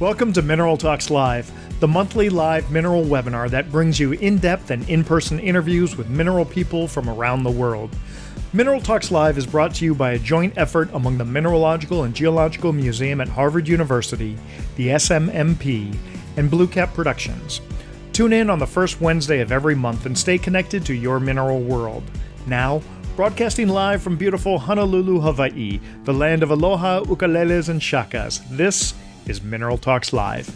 Welcome to Mineral Talks Live, the monthly live mineral webinar that brings you in-depth and in-person interviews with mineral people from around the world. Mineral Talks Live is brought to you by a joint effort among the Mineralogical and Geological Museum at Harvard University, the SMMP, and Blue Cap Productions. Tune in on the first Wednesday of every month and stay connected to your mineral world. Now, broadcasting live from beautiful Honolulu, Hawaii, the land of aloha, ukuleles, and shakas, this is Mineral Talks Live.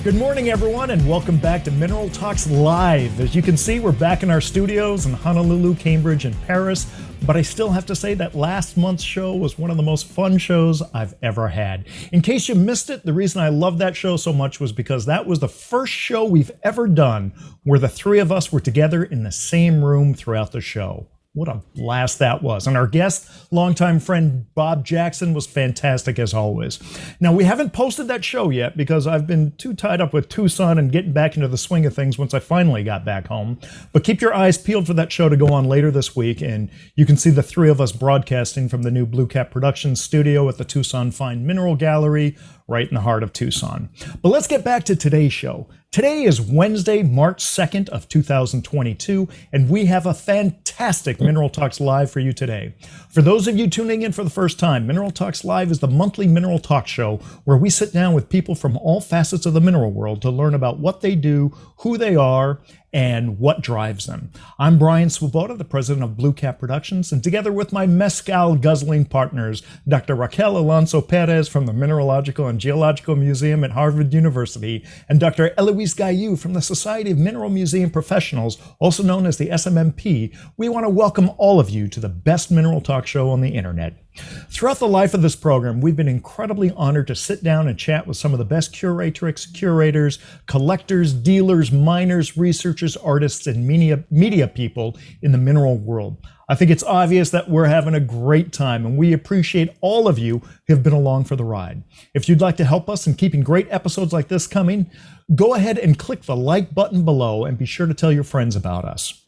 Good morning, everyone, and welcome back to Mineral Talks Live. As you can see, we're back in our studios in Honolulu, Cambridge, and Paris, but I still have to say that last month's show was one of the most fun shows I've ever had. In case you missed it, the reason I loved that show so much was because that was the first show we've ever done where the three of us were together in the same room throughout the show. What a blast that was. And our guest, longtime friend Bob Jackson, was fantastic as always. Now, we haven't posted that show yet because I've been too tied up with Tucson and getting back into the swing of things once I finally got back home. But keep your eyes peeled for that show to go on later this week, and you can see the three of us broadcasting from the new Blue Cap Productions studio at the Tucson Fine Mineral Gallery, right in the heart of Tucson. But let's get back to today's show. Today is Wednesday, March 2nd of 2022, and we have a fantastic Mineral Talks Live for you today. For those of you tuning in for the first time, Mineral Talks Live is the monthly mineral talk show where we sit down with people from all facets of the mineral world to learn about what they do, who they are, and what drives them. I'm Brian Swoboda, the president of Blue Cap Productions, and together with my mezcal guzzling partners, Dr. Raquel Alonso Perez from the Mineralogical and Geological Museum at Harvard University, and Dr. Eloise Gaillou from the Society of Mineral Museum Professionals, also known as the SMMP, we want to welcome all of you to the best mineral talk show on the internet. Throughout the life of this program, we've been incredibly honored to sit down and chat with some of the best curatrix, curators, collectors, dealers, miners, researchers, artists, and media people in the mineral world. I think it's obvious that we're having a great time, and we appreciate all of you who have been along for the ride. If you'd like to help us in keeping great episodes like this coming, go ahead and click the like button below and be sure to tell your friends about us.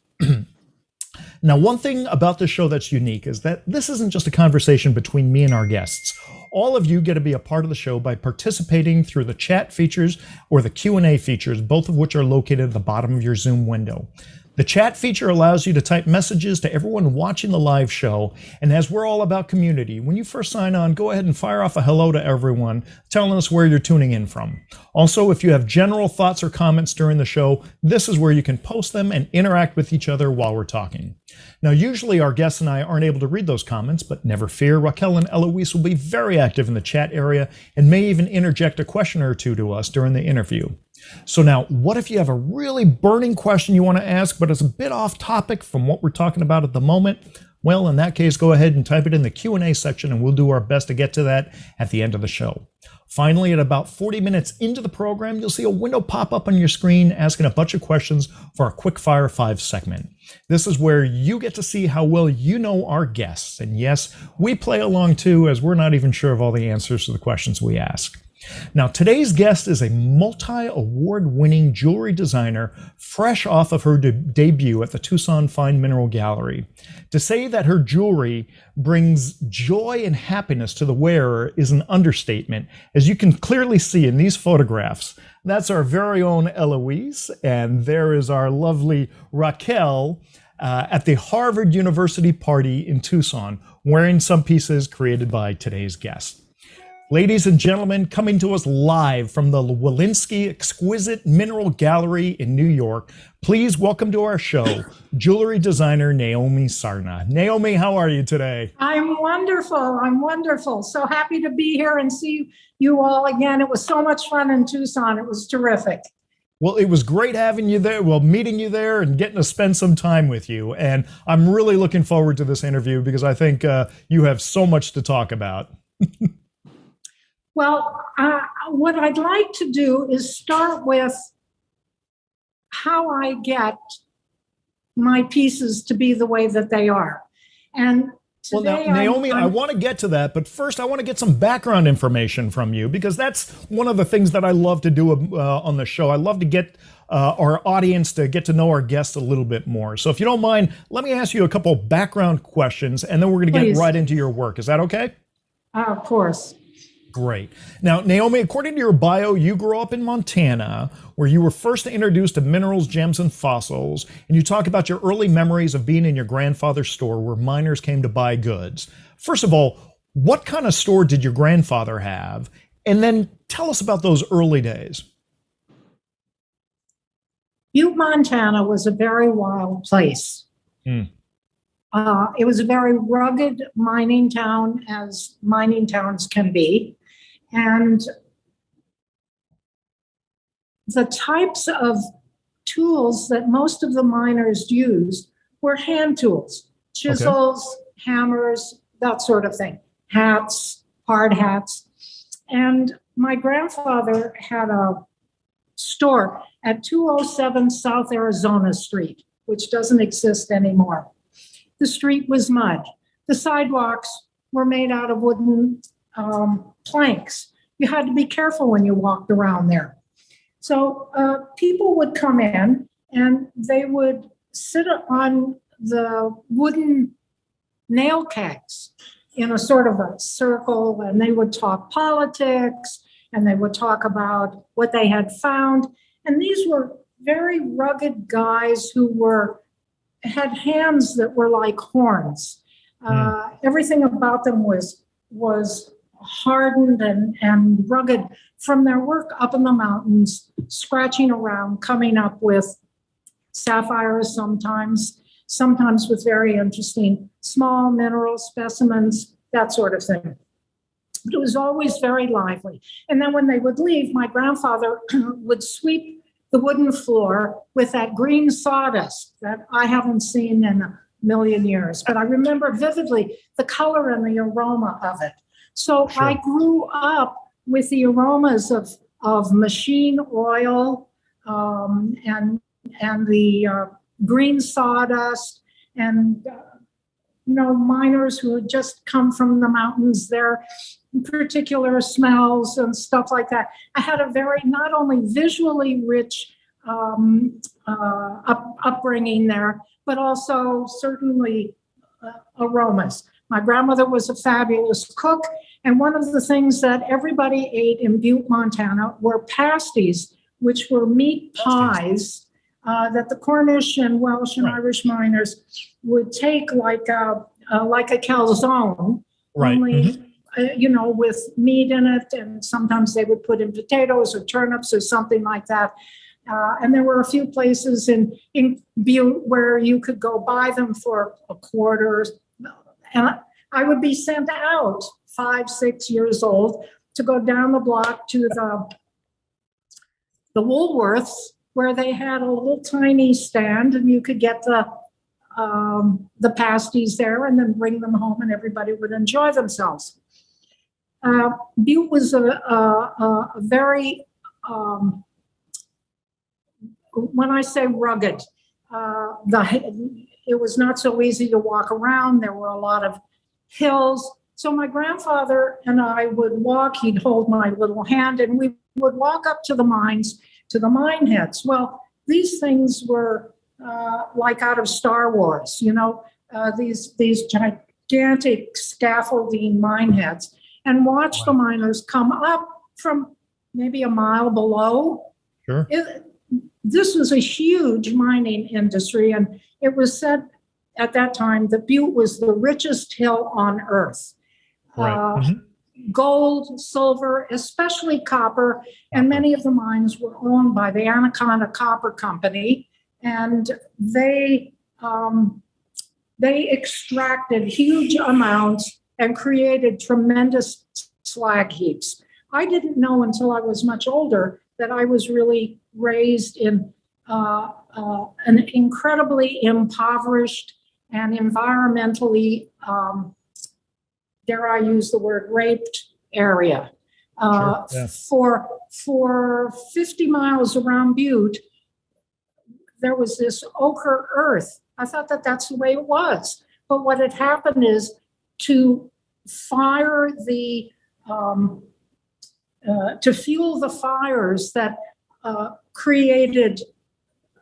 Now, one thing about this show that's unique is that this isn't just a conversation between me and our guests. All of you get to be a part of the show by participating through the chat features or the Q&A features, both of which are located at the bottom of your Zoom window. The chat feature allows you to type messages to everyone watching the live show, and as we're all about community, when you first sign on, go ahead and fire off a hello to everyone, telling us where you're tuning in from. Also, if you have general thoughts or comments during the show, this is where you can post them and interact with each other while we're talking. Now, usually our guests and I aren't able to read those comments, but never fear, Raquel and Eloise will be very active in the chat area and may even interject a question or two to us during the interview. So now, what if you have a really burning question you want to ask, but it's a bit off topic from what we're talking about at the moment? Well, in that case, go ahead and type it in the Q&A section, and we'll do our best to get to that at the end of the show. Finally, at about 40 minutes into the program, you'll see a window pop up on your screen asking a bunch of questions for our Quick Fire 5 segment. This is where you get to see how well you know our guests. And yes, we play along too, as we're not even sure of all the answers to the questions we ask. Now, today's guest is a multi-award-winning jewelry designer fresh off of her debut at the Tucson Fine Mineral Gallery. To say that her jewelry brings joy and happiness to the wearer is an understatement, as you can clearly see in these photographs. That's our very own Eloise, and there is our lovely Raquel at the Harvard University party in Tucson, wearing some pieces created by today's guest. Ladies and gentlemen, coming to us live from the Walensky Exquisite Mineral Gallery in New York, please welcome to our show, jewelry designer Naomi Sarna. Naomi, how are you today? I'm wonderful. I'm wonderful. So happy to be here and see you all again. It was so much fun in Tucson. It was terrific. Well, it was great having you there, meeting you there and getting to spend some time with you. And I'm really looking forward to this interview because I think you have so much to talk about. Well, what I'd like to do is start with how I get my pieces to be the way that they are. And well, now, Naomi, I want to get to that, but first I want to get some background information from you because that's one of the things that I love to do on the show. I love to get our audience to get to know our guests a little bit more. So if you don't mind, let me ask you a couple background questions and then we're going to get right into your work. Is that okay? Of course. Great. Now, Naomi, according to your bio, you grew up in Montana, where you were first introduced to minerals, gems, and fossils. And you talk about your early memories of being in your grandfather's store where miners came to buy goods. First of all, what kind of store did your grandfather have? And then tell us about those early days. Butte, Montana was a very wild place. Mm. It was a very rugged mining town, as mining towns can be. And the types of tools that most of the miners used were hand tools, chisels, hammers, that sort of thing, hats, hard hats. And my grandfather had a store at 207 South Arizona Street, which doesn't exist anymore. The street was mud. The sidewalks were made out of wooden planks. You had to be careful when you walked around there. So people would come in and they would sit on the wooden nail kegs in a sort of a circle, and they would talk politics and they would talk about what they had found. And these were very rugged guys who had hands that were like horns. Everything about them was hardened and rugged from their work up in the mountains, scratching around, coming up with sapphires sometimes with very interesting small mineral specimens, that sort of thing. But it was always very lively. And then when they would leave, my grandfather would sweep the wooden floor with that green sawdust that I haven't seen in a million years. But I remember vividly the color and the aroma of it. So sure. I grew up with the aromas of machine oil and the green sawdust and miners who had just come from the mountains, their particular smells and stuff like that. I had a very not only visually rich upbringing there, but also certainly aromas. My grandmother was a fabulous cook, and one of the things that everybody ate in Butte, Montana were pasties, which were meat pies that the Cornish and Welsh and Irish miners would take like a calzone, only with meat in it, and sometimes they would put in potatoes or turnips or something like that. And there were a few places in Butte where you could go buy them for a quarter. And I would be sent out 5, 6 years old to go down the block to the Woolworths, where they had a little tiny stand, and you could get the pasties there and then bring them home, and everybody would enjoy themselves. Butte was a very, when I say rugged, it was not so easy to walk around. There were a lot of hills. So my grandfather and I would walk, he'd hold my little hand, and we would walk up to the mines, to the mine heads. Well, these things were like out of Star Wars, these gigantic scaffolding mine heads, and watch the miners come up from maybe a mile below. Sure. This was a huge mining industry, and it was said at that time that Butte was the richest hill on earth. Gold, silver, especially copper, and many of the mines were owned by the Anaconda Copper Company, and they extracted huge amounts and created tremendous slag heaps. I didn't know until I was much older that I was really raised in an incredibly impoverished and environmentally, dare I use the word, raped area. Sure, yes. For 50 miles around Butte, there was this ochre earth. I thought that that's the way it was. But what had happened is to fire to fuel the fires that created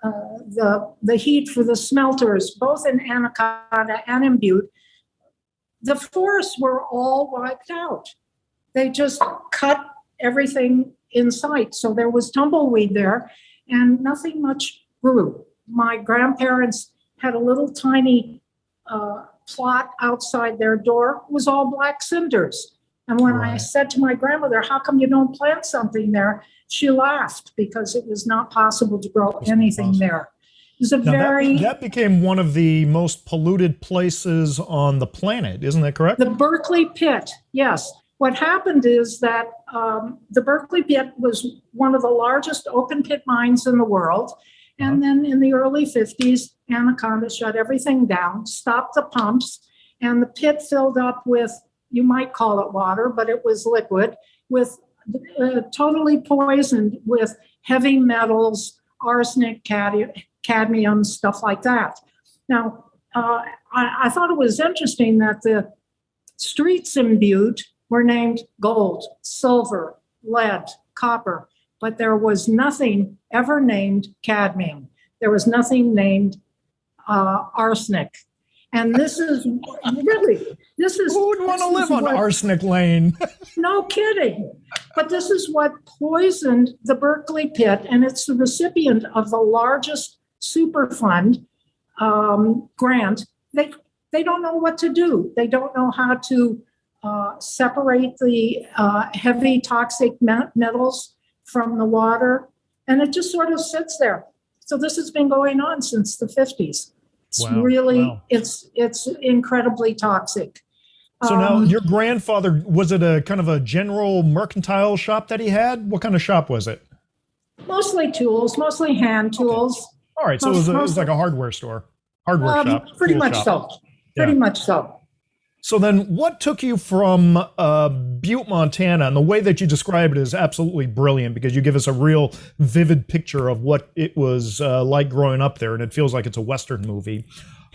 the heat for the smelters, both in Anaconda and in Butte, the forests were all wiped out. They just cut everything in sight. So there was tumbleweed there and nothing much grew. My grandparents had a little tiny plot outside their door. It was all black cinders. And when I said to my grandmother, how come you don't plant something there? She laughed because it was not possible to grow anything there. It was a that became one of the most polluted places on the planet, isn't that correct? The Berkeley pit, yes. What happened is that the Berkeley pit was one of the largest open pit mines in the world. And then in the early 50s, Anaconda shut everything down, stopped the pumps, and the pit filled up with, you might call it water, but it was liquid, with totally poisoned with heavy metals, arsenic, cadmium, stuff like that. Now, I thought it was interesting that the streets in Butte were named gold, silver, lead, copper, but there was nothing ever named cadmium. There was nothing named arsenic. And this is really, who would want to live on Arsenic Lane? No kidding. But this is what poisoned the Berkeley pit, and it's the recipient of the largest Superfund grant. They don't know what to do. They don't know how to separate the heavy toxic metals from the water, and it just sort of sits there. So this has been going on since the 50s. It's it's incredibly toxic. So now your grandfather, was it a kind of a general mercantile shop that he had? What kind of shop was it? Mostly tools, mostly hand tools. Okay. All right, so it was like a hardware store, hardware shop. Pretty much so. Pretty much so. So then what took you from Butte, Montana, and the way that you describe it is absolutely brilliant because you give us a real vivid picture of what it was like growing up there, and it feels like it's a Western movie.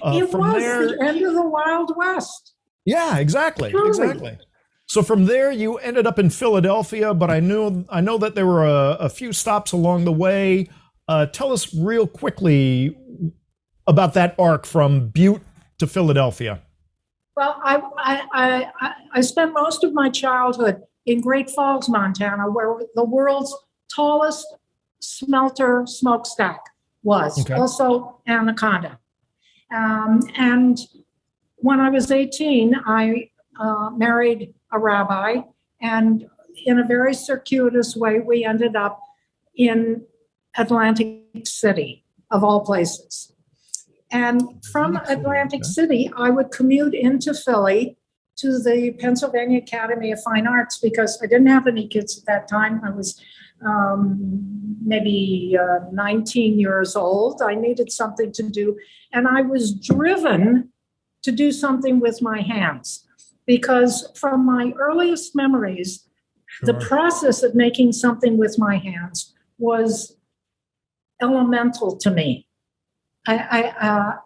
It was the end of the Wild West. Yeah, exactly, exactly. So from there, you ended up in Philadelphia, but I know that there were a few stops along the way. Tell us real quickly about that arc from Butte to Philadelphia. Well, I spent most of my childhood in Great Falls, Montana, where the world's tallest smelter smokestack was, also Anaconda. And when I was 18, I married a rabbi, and in a very circuitous way, we ended up in Atlantic City, of all places. And from Atlantic City, I would commute into Philly to the Pennsylvania Academy of Fine Arts because I didn't have any kids at that time. I was maybe 19 years old. I needed something to do. And I was driven to do something with my hands because from my earliest memories, the process of making something with my hands was elemental to me. I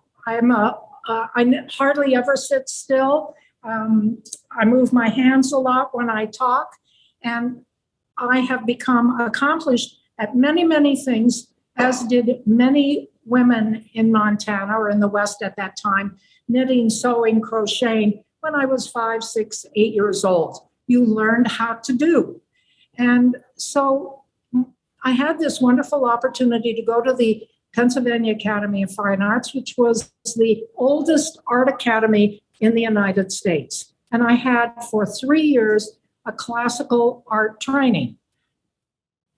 hardly ever sit still. I move my hands a lot when I talk, and I have become accomplished at many, many things, as did many women in Montana or in the West at that time, knitting, sewing, crocheting. When I was 5, 6, 8 years old, you learned how to do. And so I had this wonderful opportunity to go to the Pennsylvania Academy of Fine Arts, which was the oldest art academy in the United States. And I had for 3 years a classical art training.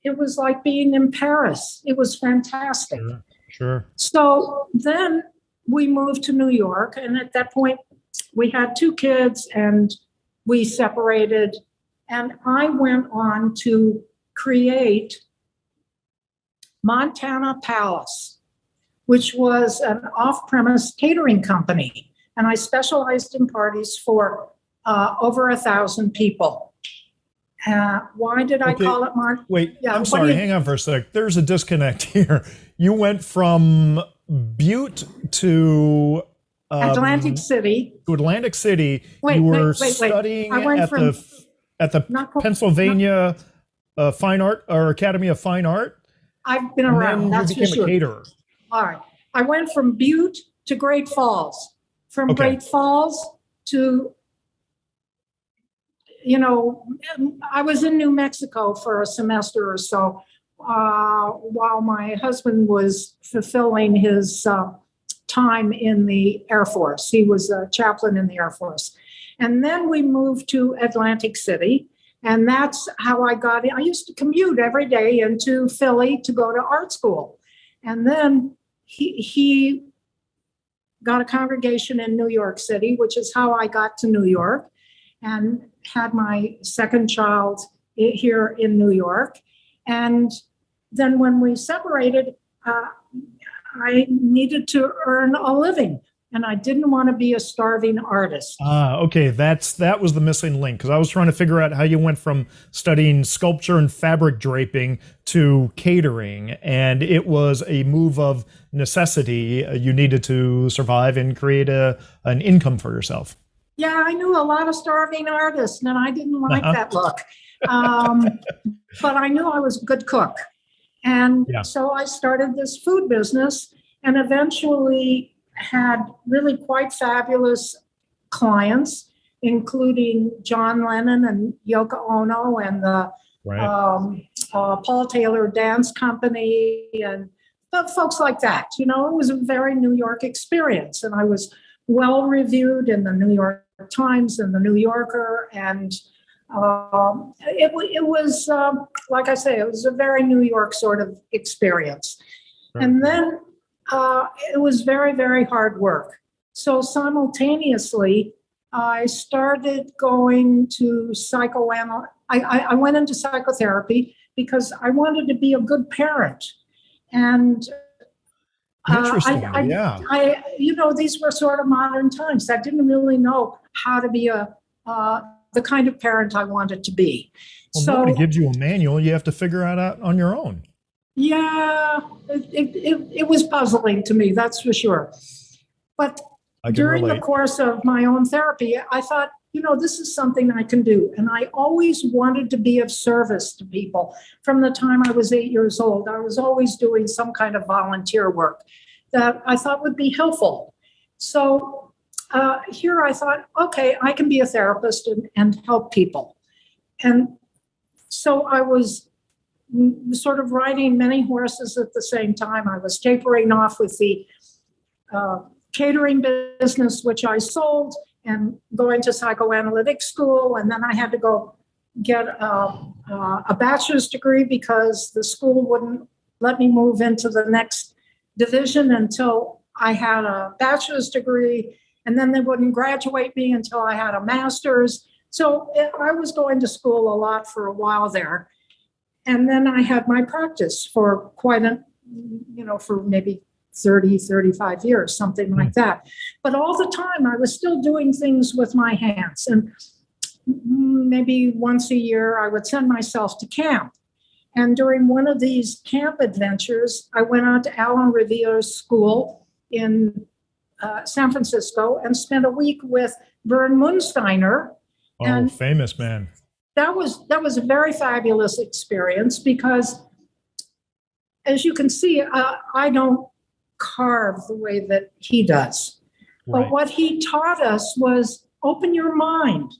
It was like being in Paris. It was fantastic. Sure. So then we moved to New York, and at that point we had 2 kids and we separated, and I went on to create Montana Palace, which was an off-premise catering company. And I specialized in parties for over 1,000 people. Why did I call it Mark? Wait, yeah, I'm sorry, hang on for a sec. There's a disconnect here. You went from Butte to Atlantic City. To Atlantic City. You were studying at the Pennsylvania Fine Art or Academy of Fine Art. I've been around. That's for sure. A caterer. All right. I went from Butte to Great Falls, from Great Falls to I was in New Mexico for a semester or so while my husband was fulfilling his time in the Air Force. He was a chaplain in the Air Force. And then we moved to Atlantic City. And that's how I got in. I used to commute every day into Philly to go to art school. And then he got a congregation in New York City, which is how I got to New York, and had my second child here in New York. And then when we separated, I needed to earn a living, and I didn't want to be a starving artist. Okay, that was the missing link, because I was trying to figure out how you went from studying sculpture and fabric draping to catering, and it was a move of necessity. You needed to survive and create an income for yourself. Yeah, I knew a lot of starving artists, and I didn't like that look. But I knew I was a good cook. And so I started this food business, and eventually had really quite fabulous clients, including John Lennon and Yoko Ono and the Paul Taylor Dance Company and folks like that. It was a very New York experience, and I was well reviewed in the New York Times and the New Yorker, and it was like I say, it was a very New York sort of experience. And then it was very, very hard work. So simultaneously, I started going to I went into psychotherapy because I wanted to be a good parent. And interesting. These were sort of modern times. I didn't really know how to be the kind of parent I wanted to be. Well, nobody gives you a manual. You have to figure it out on your own. Yeah, it was puzzling to me, that's for sure. But during the course of my own therapy, I thought, this is something I can do. And I always wanted to be of service to people. From the time I was 8 years old, I was always doing some kind of volunteer work that I thought would be helpful. So here I thought, okay, I can be a therapist and help people. And so I was sort of riding many horses at the same time. I was tapering off with the catering business, which I sold, and going to psychoanalytic school. And then I had to go get a bachelor's degree because the school wouldn't let me move into the next division until I had a bachelor's degree. And then they wouldn't graduate me until I had a master's. So I was going to school a lot for a while there. And then I had my practice for for maybe 30, 35 years, something like that. But all the time I was still doing things with my hands. And maybe once a year I would send myself to camp. And during one of these camp adventures, I went out to Alan Revere's school in San Francisco and spent a week with Vern Munsteiner. Oh, and famous man. That was a very fabulous experience because, as you can see, I don't carve the way that he does. Right. But what he taught us was open your mind.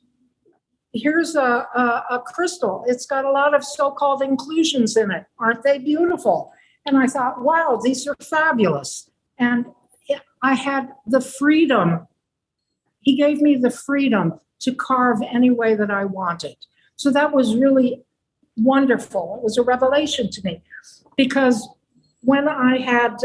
Here's a crystal. It's got a lot of so-called inclusions in it. Aren't they beautiful? And I thought, wow, these are fabulous. And I had the freedom. He gave me the freedom to carve any way that I wanted. So that was really wonderful. It was a revelation to me because when I had,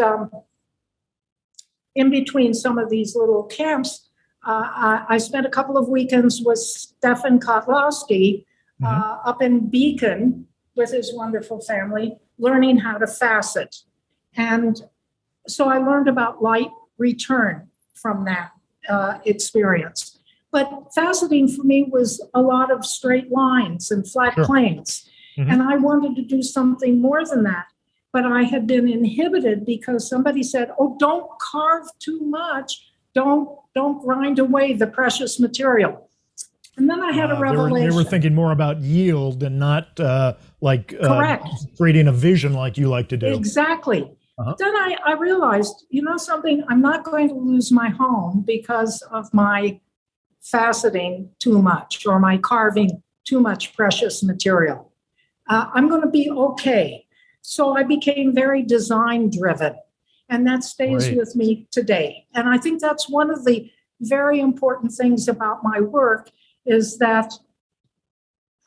in between some of these little camps, I spent a couple of weekends with Stefan Kotlowski up in Beacon with his wonderful family, learning how to facet. And so I learned about light return from that experience. But faceting for me was a lot of straight lines and flat planes. And I wanted to do something more than that. But I had been inhibited because somebody said, oh, don't carve too much. Don't grind away the precious material. And then I had a revelation. They were thinking more about yield and not creating a vision like you like to do. Exactly. Then I realized, something, I'm not going to lose my home because of my faceting too much or my carving too much precious material. I'm going to be okay. So I became very design driven, and that stays with me today. And I think that's one of the very important things about my work is that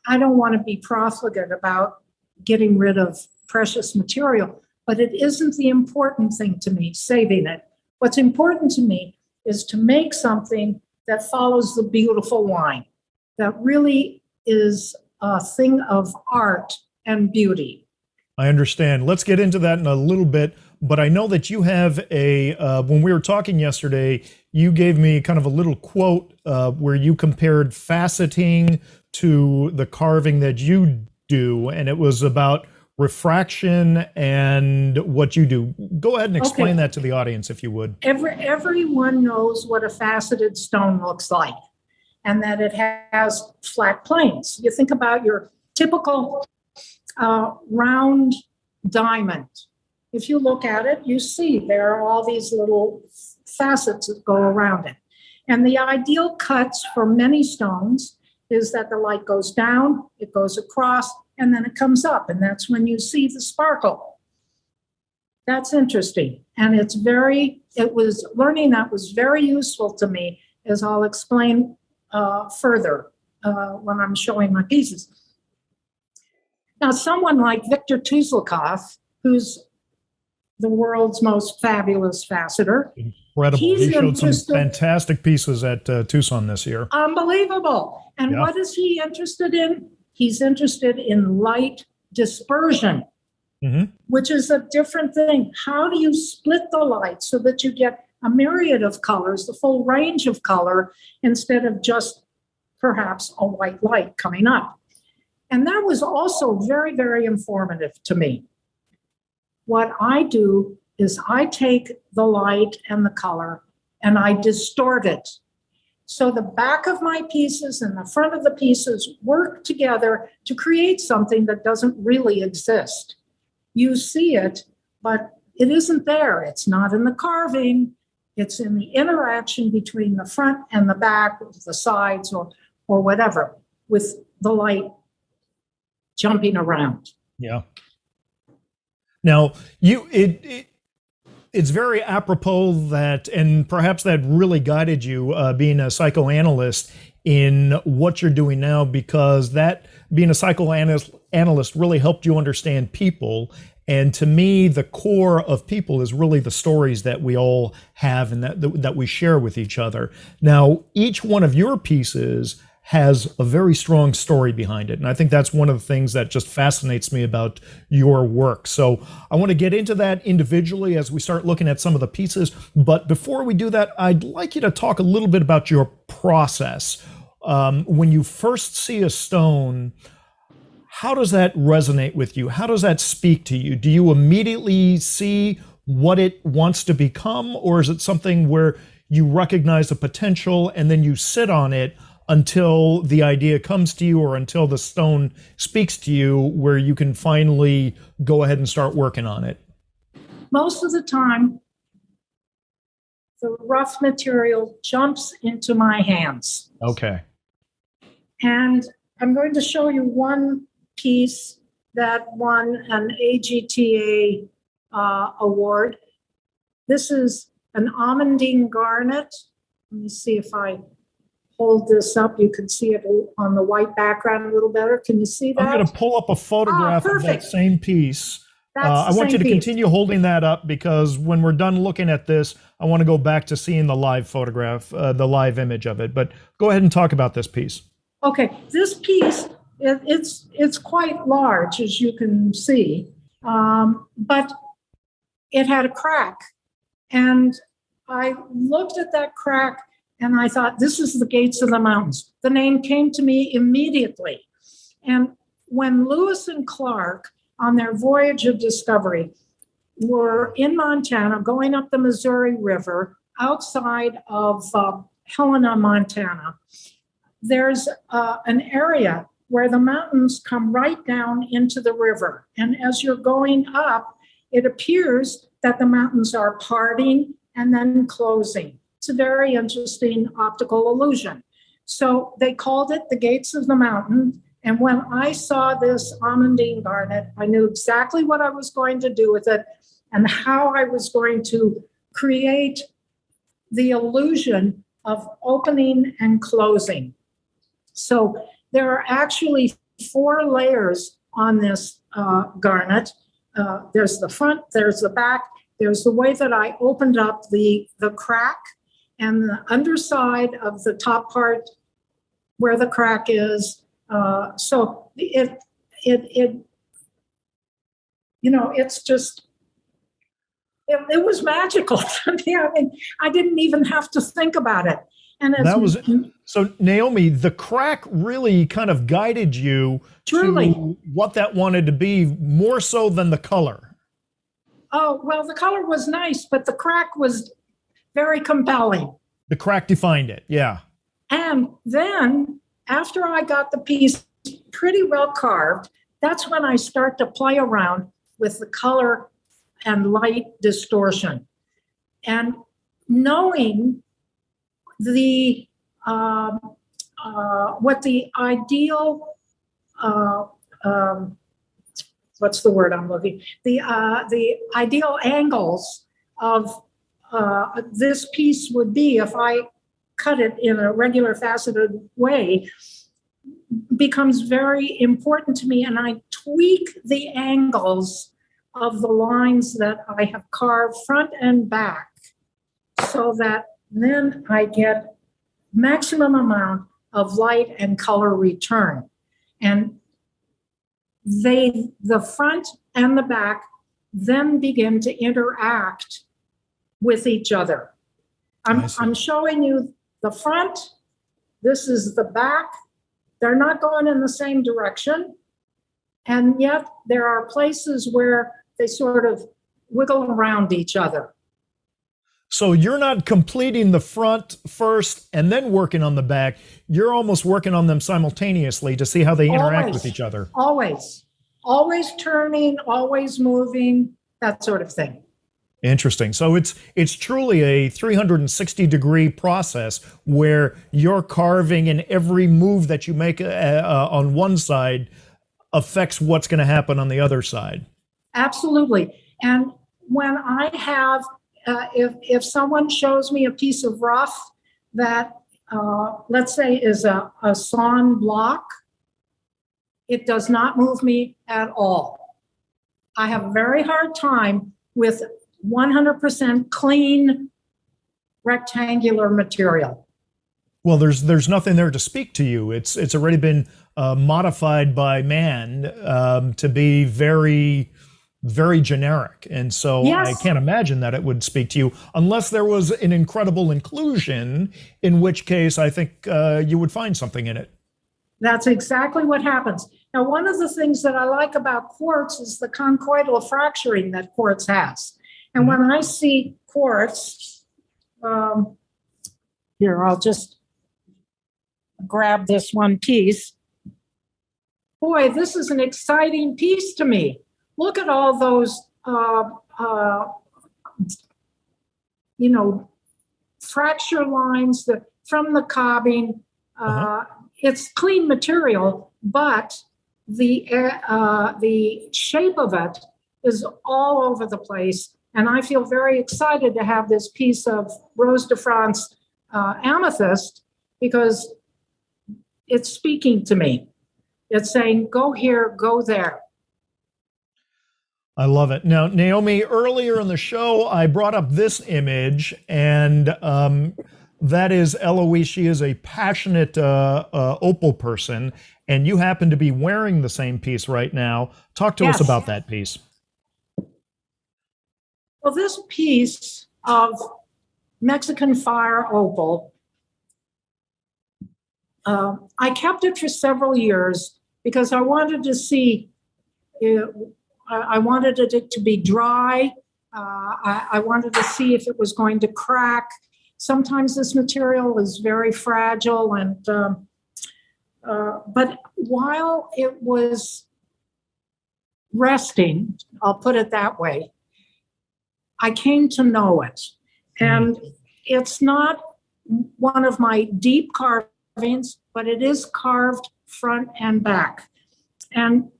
I don't want to be profligate about getting rid of precious material, but it isn't the important thing to me, saving it. What's important to me is to make something that follows the beautiful line, that really is a thing of art and beauty. I understand. Let's get into that in a little bit, but I know that you have when we were talking yesterday, you gave me kind of a little quote where you compared faceting to the carving that you do, and it was about refraction and what you do. Go ahead and explain that to the audience, if you would. Everyone knows what a faceted stone looks like, and that it has flat planes. You think about your typical round diamond. If you look at it, you see there are all these little facets that go around it. And the ideal cuts for many stones is that the light goes down, it goes across, and then it comes up. And that's when you see the sparkle. That's interesting. And learning that was very useful to me, as I'll explain further when I'm showing my pieces. Now, someone like Victor Tuzlakov, who's the world's most fabulous faceter. Incredible. He showed some fantastic pieces at Tucson this year. Unbelievable. And what is he interested in? He's interested in light dispersion, which is a different thing. How do you split the light so that you get a myriad of colors, the full range of color, instead of just perhaps a white light coming up? And that was also very, very informative to me. What I do is I take the light and the color and I distort it. So the back of my pieces and the front of the pieces work together to create something that doesn't really exist. You see it, but it isn't there. It's not in the carving. It's in the interaction between the front and the back, the sides, or whatever, with the light jumping around. Yeah. Now, it's very apropos that, and perhaps that really guided you being a psychoanalyst in what you're doing now, because that being a psychoanalyst really helped you understand people. And to me, the core of people is really the stories that we all have and that we share with each other. Now, each one of your pieces has a very strong story behind it. And I think that's one of the things that just fascinates me about your work. So I want to get into that individually as we start looking at some of the pieces. But before we do that, I'd like you to talk a little bit about your process. When you first see a stone, how does that resonate with you? How does that speak to you? Do you immediately see what it wants to become? Or is it something where you recognize the potential and then you sit on it until the idea comes to you, or until the stone speaks to you, where you can finally go ahead and start working on it? Most of the time, the rough material jumps into my hands. Okay. And I'm going to show you one piece that won an AGTA award. This is an almandine garnet. Let me see if I hold this up. You can see it on the white background a little better. Can you see that? I'm going to pull up a photograph of that same piece. I want you to continue holding that up, because when we're done looking at this, I want to go back to seeing the live photograph, the live image of it. But go ahead and talk about this piece. Okay, this piece, it's quite large, as you can see, but it had a crack. And I looked at that crack and I thought, this is the gates of the mountains. The name came to me immediately. And when Lewis and Clark, on their voyage of discovery, were in Montana, going up the Missouri River outside of Helena, Montana, there's an area where the mountains come right down into the river. And as you're going up, it appears that the mountains are parting and then closing. It's a very interesting optical illusion. So they called it the gates of the mountain, And when I saw this almandine garnet, I knew exactly what I was going to do with it and how I was going to create the illusion of opening and closing. So there are actually 4 layers on this garnet. There's the front, there's the back, there's the way that I opened up the crack, and the underside of the top part where the crack is. So it it's just, it was magical to me. I mean, I didn't even have to think about it. And that was so, Naomi, the crack really kind of guided you truly to what that wanted to be, more so than the color. Oh, well, the color was nice, but the crack was very compelling. The crack defined it, yeah. And then after I got the piece pretty well carved, that's when I start to play around with the color and light distortion. And knowing the what the ideal what's the word I'm looking, the ideal angles of this piece would be if I cut it in a regular faceted way becomes very important to me, and I tweak the angles of the lines that I have carved front and back so that then I get maximum amount of light and color return. And the front and the back then begin to interact with each other. I'm showing you the front. This is the back. They're not going in the same direction. And yet there are places where they sort of wiggle around each other. So you're not completing the front first and then working on the back. You're almost working on them simultaneously to see how they interact with each other. Always turning, always moving, that sort of thing. Interesting. So it's truly a 360-degree process where you're carving, and every move that you make on one side affects what's going to happen on the other side. Absolutely. And when I have, if someone shows me a piece of rough that, let's say, is a sawn block, it does not move me at all. I have a very hard time with 100% clean rectangular material. Well, there's nothing there to speak to you. It's already been modified by man to be very, very generic. And so yes. I can't imagine that it would speak to you unless there was an incredible inclusion, in which case I think you would find something in it. That's exactly what happens. Now, one of the things that I like about quartz is the conchoidal fracturing that quartz has. And when I see quartz, here, I'll just grab this one piece. Boy, this is an exciting piece to me. Look at all those, fracture lines from the cobbing. It's clean material, but the shape of it is all over the place. And I feel very excited to have this piece of Rose de France amethyst because it's speaking to me. It's saying, go here, go there. I love it. Now, Naomi, earlier in the show, I brought up this image, and that is Eloise. She is a passionate opal person, and you happen to be wearing the same piece right now. Talk to us about that piece. Well, this piece of Mexican fire opal, I kept it for several years because I wanted to see, I wanted it to be dry. I wanted to see if it was going to crack. Sometimes this material is very fragile, and but while it was resting, I'll put it that way, I came to know it. And it's not one of my deep carvings, but it is carved front and back. And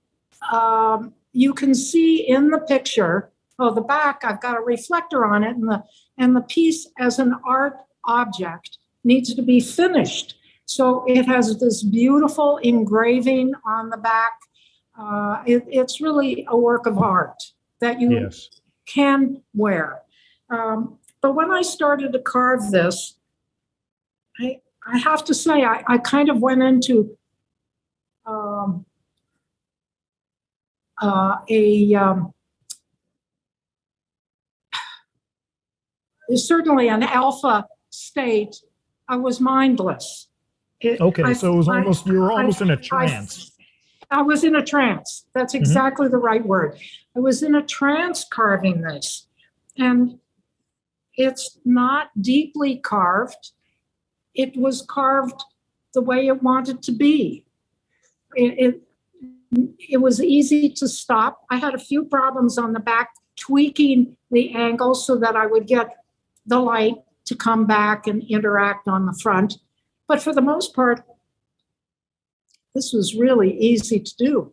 you can see in the picture, the back, I've got a reflector on it, and the piece as an art object needs to be finished. So it has this beautiful engraving on the back. It's really a work of art that you can wear. But when I started to carve this, I have to say, I kind of went into certainly an alpha state. I was mindless. So it was almost, you were almost in a trance. I was in a trance. That's exactly the right word. I was in a trance carving this. And it's not deeply carved. It was carved the way it wanted to be. It was easy to stop. I had a few problems on the back, tweaking the angle so that I would get the light to come back and interact on the front. But for the most part, this was really easy to do.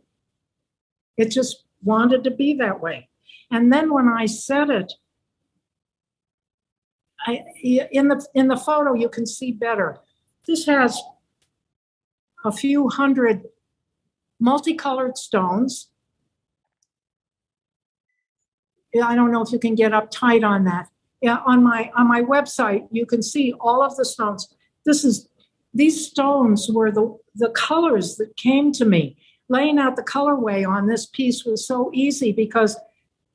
It just wanted to be that way. And then when I set it, in the photo, you can see better. This has a few hundred multicolored stones. I don't know if you can get up tight on that. Yeah, on my website, you can see all of the stones. These stones were the colors that came to me. Laying out the colorway on this piece was so easy because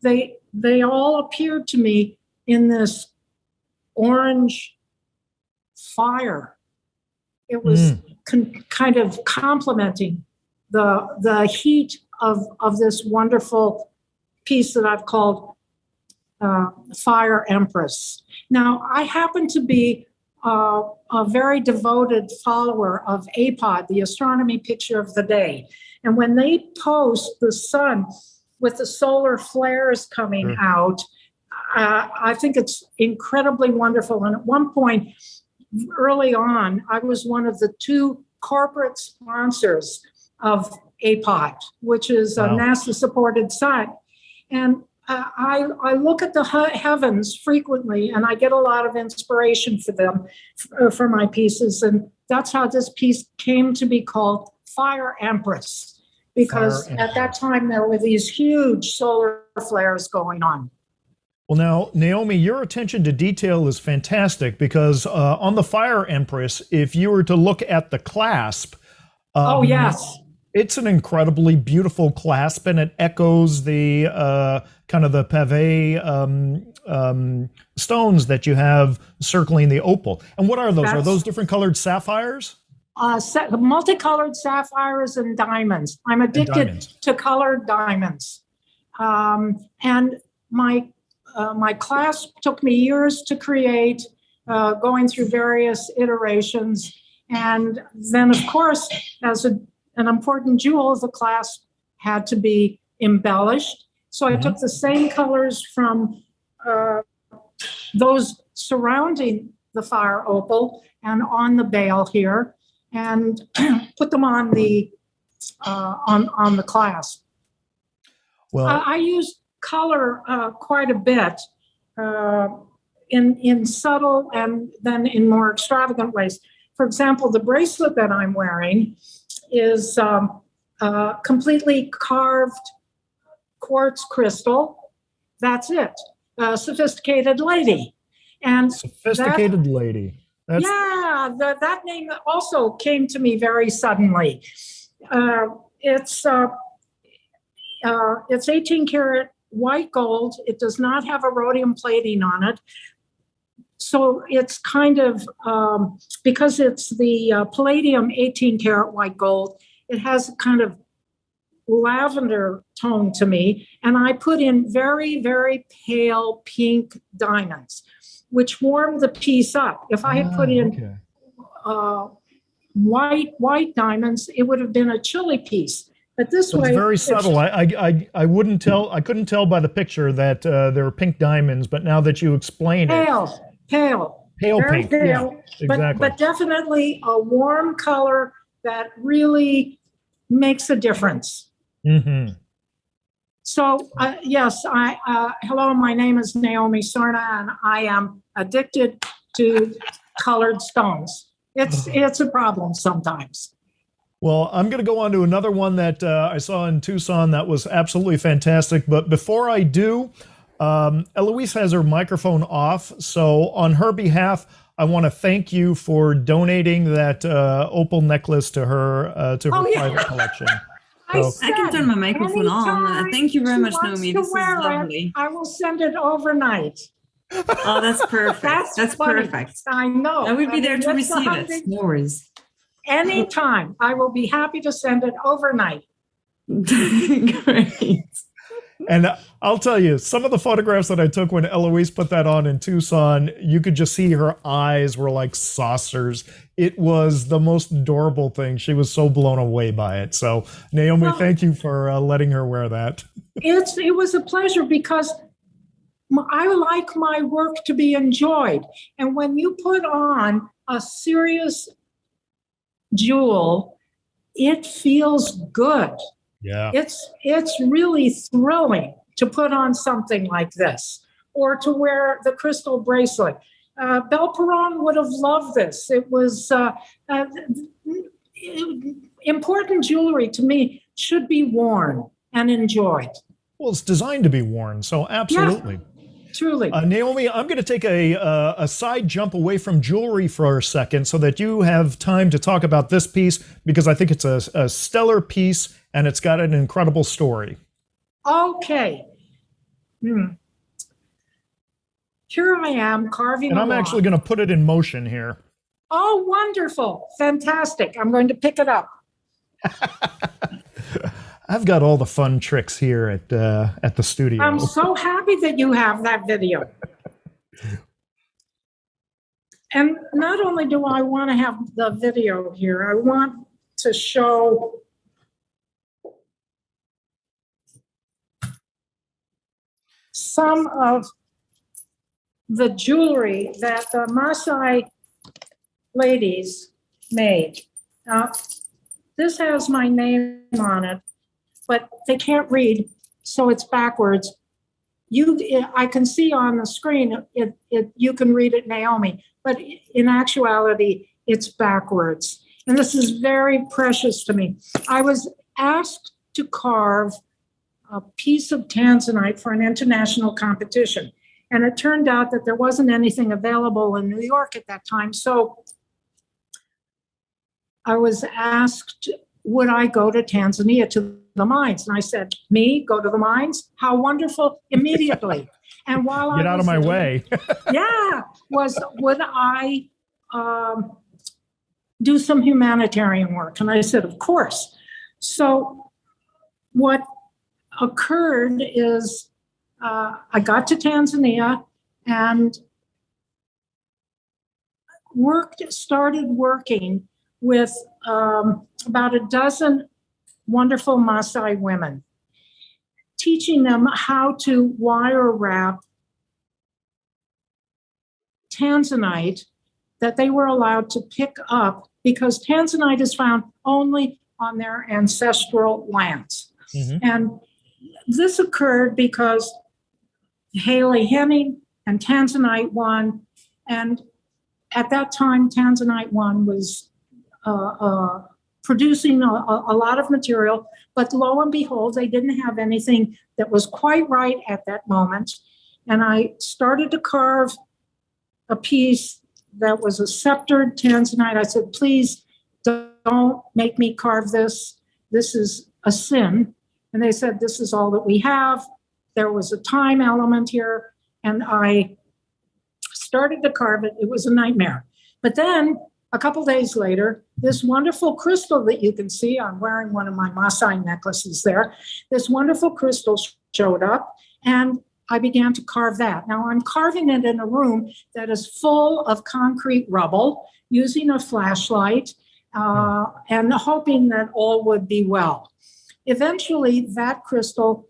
they all appeared to me in this orange fire. It was kind of complementing the heat of this wonderful piece that I've called Fire Empress. Now, I happen to be a very devoted follower of APOD, the astronomy picture of the day. And when they post the sun with the solar flares coming out, I think it's incredibly wonderful. And at one point, early on, I was one of the 2 corporate sponsors of APOD, which is a NASA-supported site. And I look at the heavens frequently, and I get a lot of inspiration for them, for my pieces. And that's how this piece came to be called Fire Empress, because at that time there were these huge solar flares going on. Well, now, Naomi, your attention to detail is fantastic, because on the Fire Empress, if you were to look at the clasp, it's an incredibly beautiful clasp, and it echoes the kind of the pavé stones that you have circling the opal. And what are those? Are those different colored sapphires? Multicolored sapphires and diamonds. I'm addicted to colored diamonds. And my clasp took me years to create, going through various iterations. And then, of course, as an important jewel, the clasp had to be embellished. So I took the same colors from those surrounding the fire opal and on the bail here, and put them on the clasp. Well, I used color quite a bit in subtle and then in more extravagant ways. For example, the bracelet that I'm wearing is completely carved quartz crystal. That's it. Sophisticated lady. And Sophisticated lady. That name also came to me very suddenly. It's 18 karat white gold. It does not have a rhodium plating on it. So it's kind of, because it's the palladium 18 karat white gold, it has a kind of lavender tone to me. And I put in very, very pale pink diamonds, which warm the piece up. If I had put in white diamonds, it would have been a chilly piece. But this way, it's very subtle. I wouldn't tell. I couldn't tell by the picture that there are pink diamonds. But now that you explain pale very pink, pale. Yeah, exactly. But definitely a warm color that really makes a difference. Mm-hmm. So, yes, hello, my name is Naomi Sarna, and I am addicted to colored stones. It's a problem sometimes. Well, I'm going to go on to another one that I saw in Tucson that was absolutely fantastic. But before I do, Eloise has her microphone off. So on her behalf, I want to thank you for donating that opal necklace to her private collection. I can turn my microphone on. Thank you very much, Naomi. This is lovely. I will send it overnight. Oh, that's perfect. That's perfect. I know. I will be there to receive it. No worries. Anytime. I will be happy to send it overnight. Great. And I'll tell you, some of the photographs that I took when Eloise put that on in Tucson, you could just see her eyes were like saucers. It was the most adorable thing. She was so blown away by it. So, Naomi, thank you for letting her wear that. It was a pleasure because I like my work to be enjoyed. And when you put on a serious jewel, it feels good. Yeah. It's really thrilling to put on something like this or to wear the crystal bracelet. Belle Perron would have loved this. It was important jewelry to me should be worn and enjoyed. Well, it's designed to be worn, so absolutely. Yeah. Truly. Naomi, I'm going to take a side jump away from jewelry for a second so that you have time to talk about this piece because I think it's a stellar piece and it's got an incredible story. Okay. Here I am carving and I'm along. actually going to put it in motion here. Oh, wonderful. Fantastic. I'm going to pick it up. I've got all the fun tricks here at the studio. I'm so happy that you have that video. And not only do I want to have the video here, I want to show some of the jewelry that the Maasai ladies made. Now, this has my name on it, but they can't read, so it's backwards. I can see on the screen, you can read it Naomi, but in actuality, it's backwards. And this is very precious to me. I was asked to carve a piece of tanzanite for an international competition. And it turned out that there wasn't anything available in New York at that time. So I was asked, would I go to Tanzania to the mines? And I said, me, go to the mines? How wonderful, immediately. And while Get out of my way. Would I do some humanitarian work? And I said, of course. So what occurred is I got to Tanzania and started working with about a dozen wonderful Maasai women, teaching them how to wire wrap tanzanite that they were allowed to pick up because tanzanite is found only on their ancestral lands. Mm-hmm. And this occurred because Haley Henning and Tanzanite One, and at that time, Tanzanite One was producing a lot of material, but lo and behold, they didn't have anything that was quite right at that moment. And I started to carve a piece that was a sceptered tanzanite. I said, please don't make me carve this. This is a sin. And they said, this is all that we have. There was a time element here, and I started to carve it. It was a nightmare. But then a couple days later, this wonderful crystal that you can see, I'm wearing one of my Maasai necklaces there, this wonderful crystal showed up, and I began to carve that. Now I'm carving it in a room that is full of concrete rubble, using a flashlight, and hoping that all would be well. Eventually, that crystal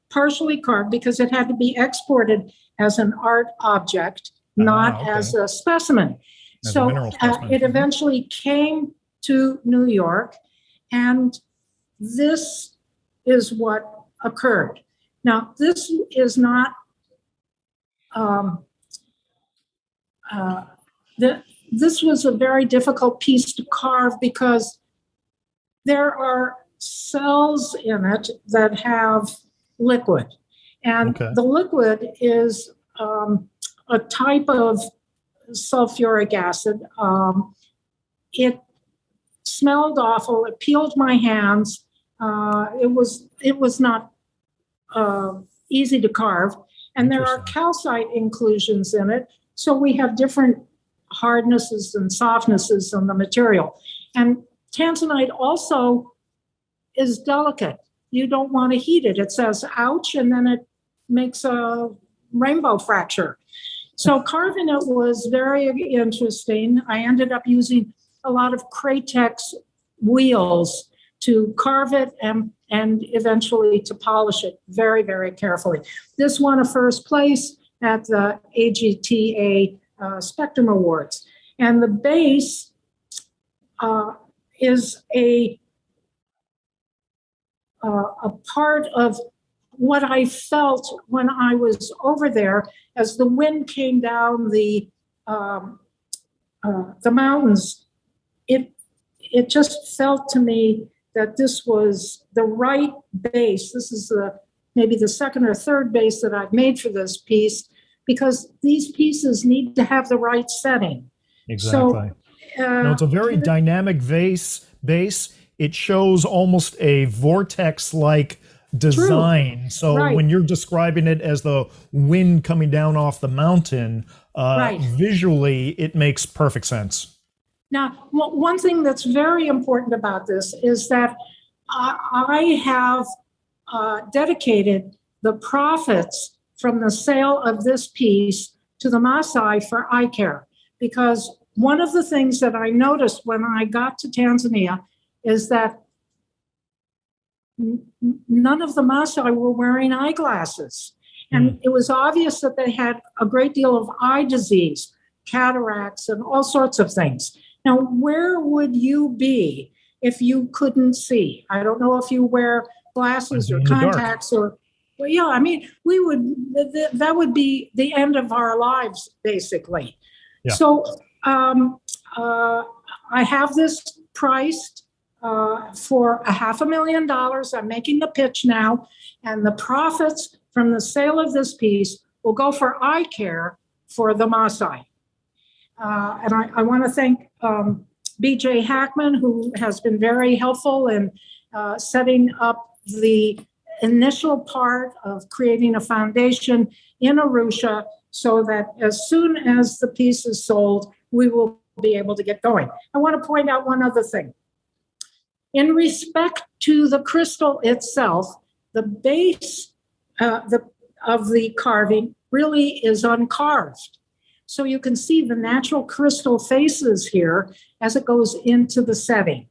partially carved, because it had to be exported as an art object, not as a specimen. as a So mineral specimen. it eventually came to New York, and this is what occurred. Now, this is not, this was a very difficult piece to carve because there are cells in it that have liquid. And the liquid is a type of sulfuric acid. It smelled awful. It peeled my hands. It was not easy to carve. And there are calcite inclusions in it. So we have different hardnesses and softnesses on the material. And tanzanite also is delicate. You don't want to heat it. It says ouch, and then it makes a rainbow fracture. So carving it was very interesting. I ended up using a lot of Cratex wheels to carve it and eventually to polish it very, very carefully. This won a first place at the AGTA Spectrum Awards. And the base is a part of what I felt when I was over there as the wind came down the mountains. It just felt to me that this was the right base. This is maybe the second or third base that I've made for this piece, because these pieces need to have the right setting. Exactly. So, no, it's a very dynamic base. It shows almost a vortex-like design. True. So when you're describing it as the wind coming down off the mountain, visually, it makes perfect sense. Now, one thing that's very important about this is that I have dedicated the profits from the sale of this piece to the Maasai for eye care, because one of the things that I noticed when I got to Tanzania is that none of the Maasai were wearing eyeglasses. And it was obvious that they had a great deal of eye disease, cataracts, and all sorts of things. Now, where would you be if you couldn't see? I don't know if you wear glasses or contacts or, well, yeah, I mean, that would be the end of our lives, basically. Yeah. So I have this priced for $500,000. I'm making the pitch now, and the profits from the sale of this piece will go for eye care for the Maasai. And I want to thank BJ Hackman, who has been very helpful in setting up the initial part of creating a foundation in Arusha, so that as soon as the piece is sold, we will be able to get going. I want to point out one other thing. In respect to the crystal itself, the base of the carving really is uncarved. So you can see the natural crystal faces here as it goes into the setting.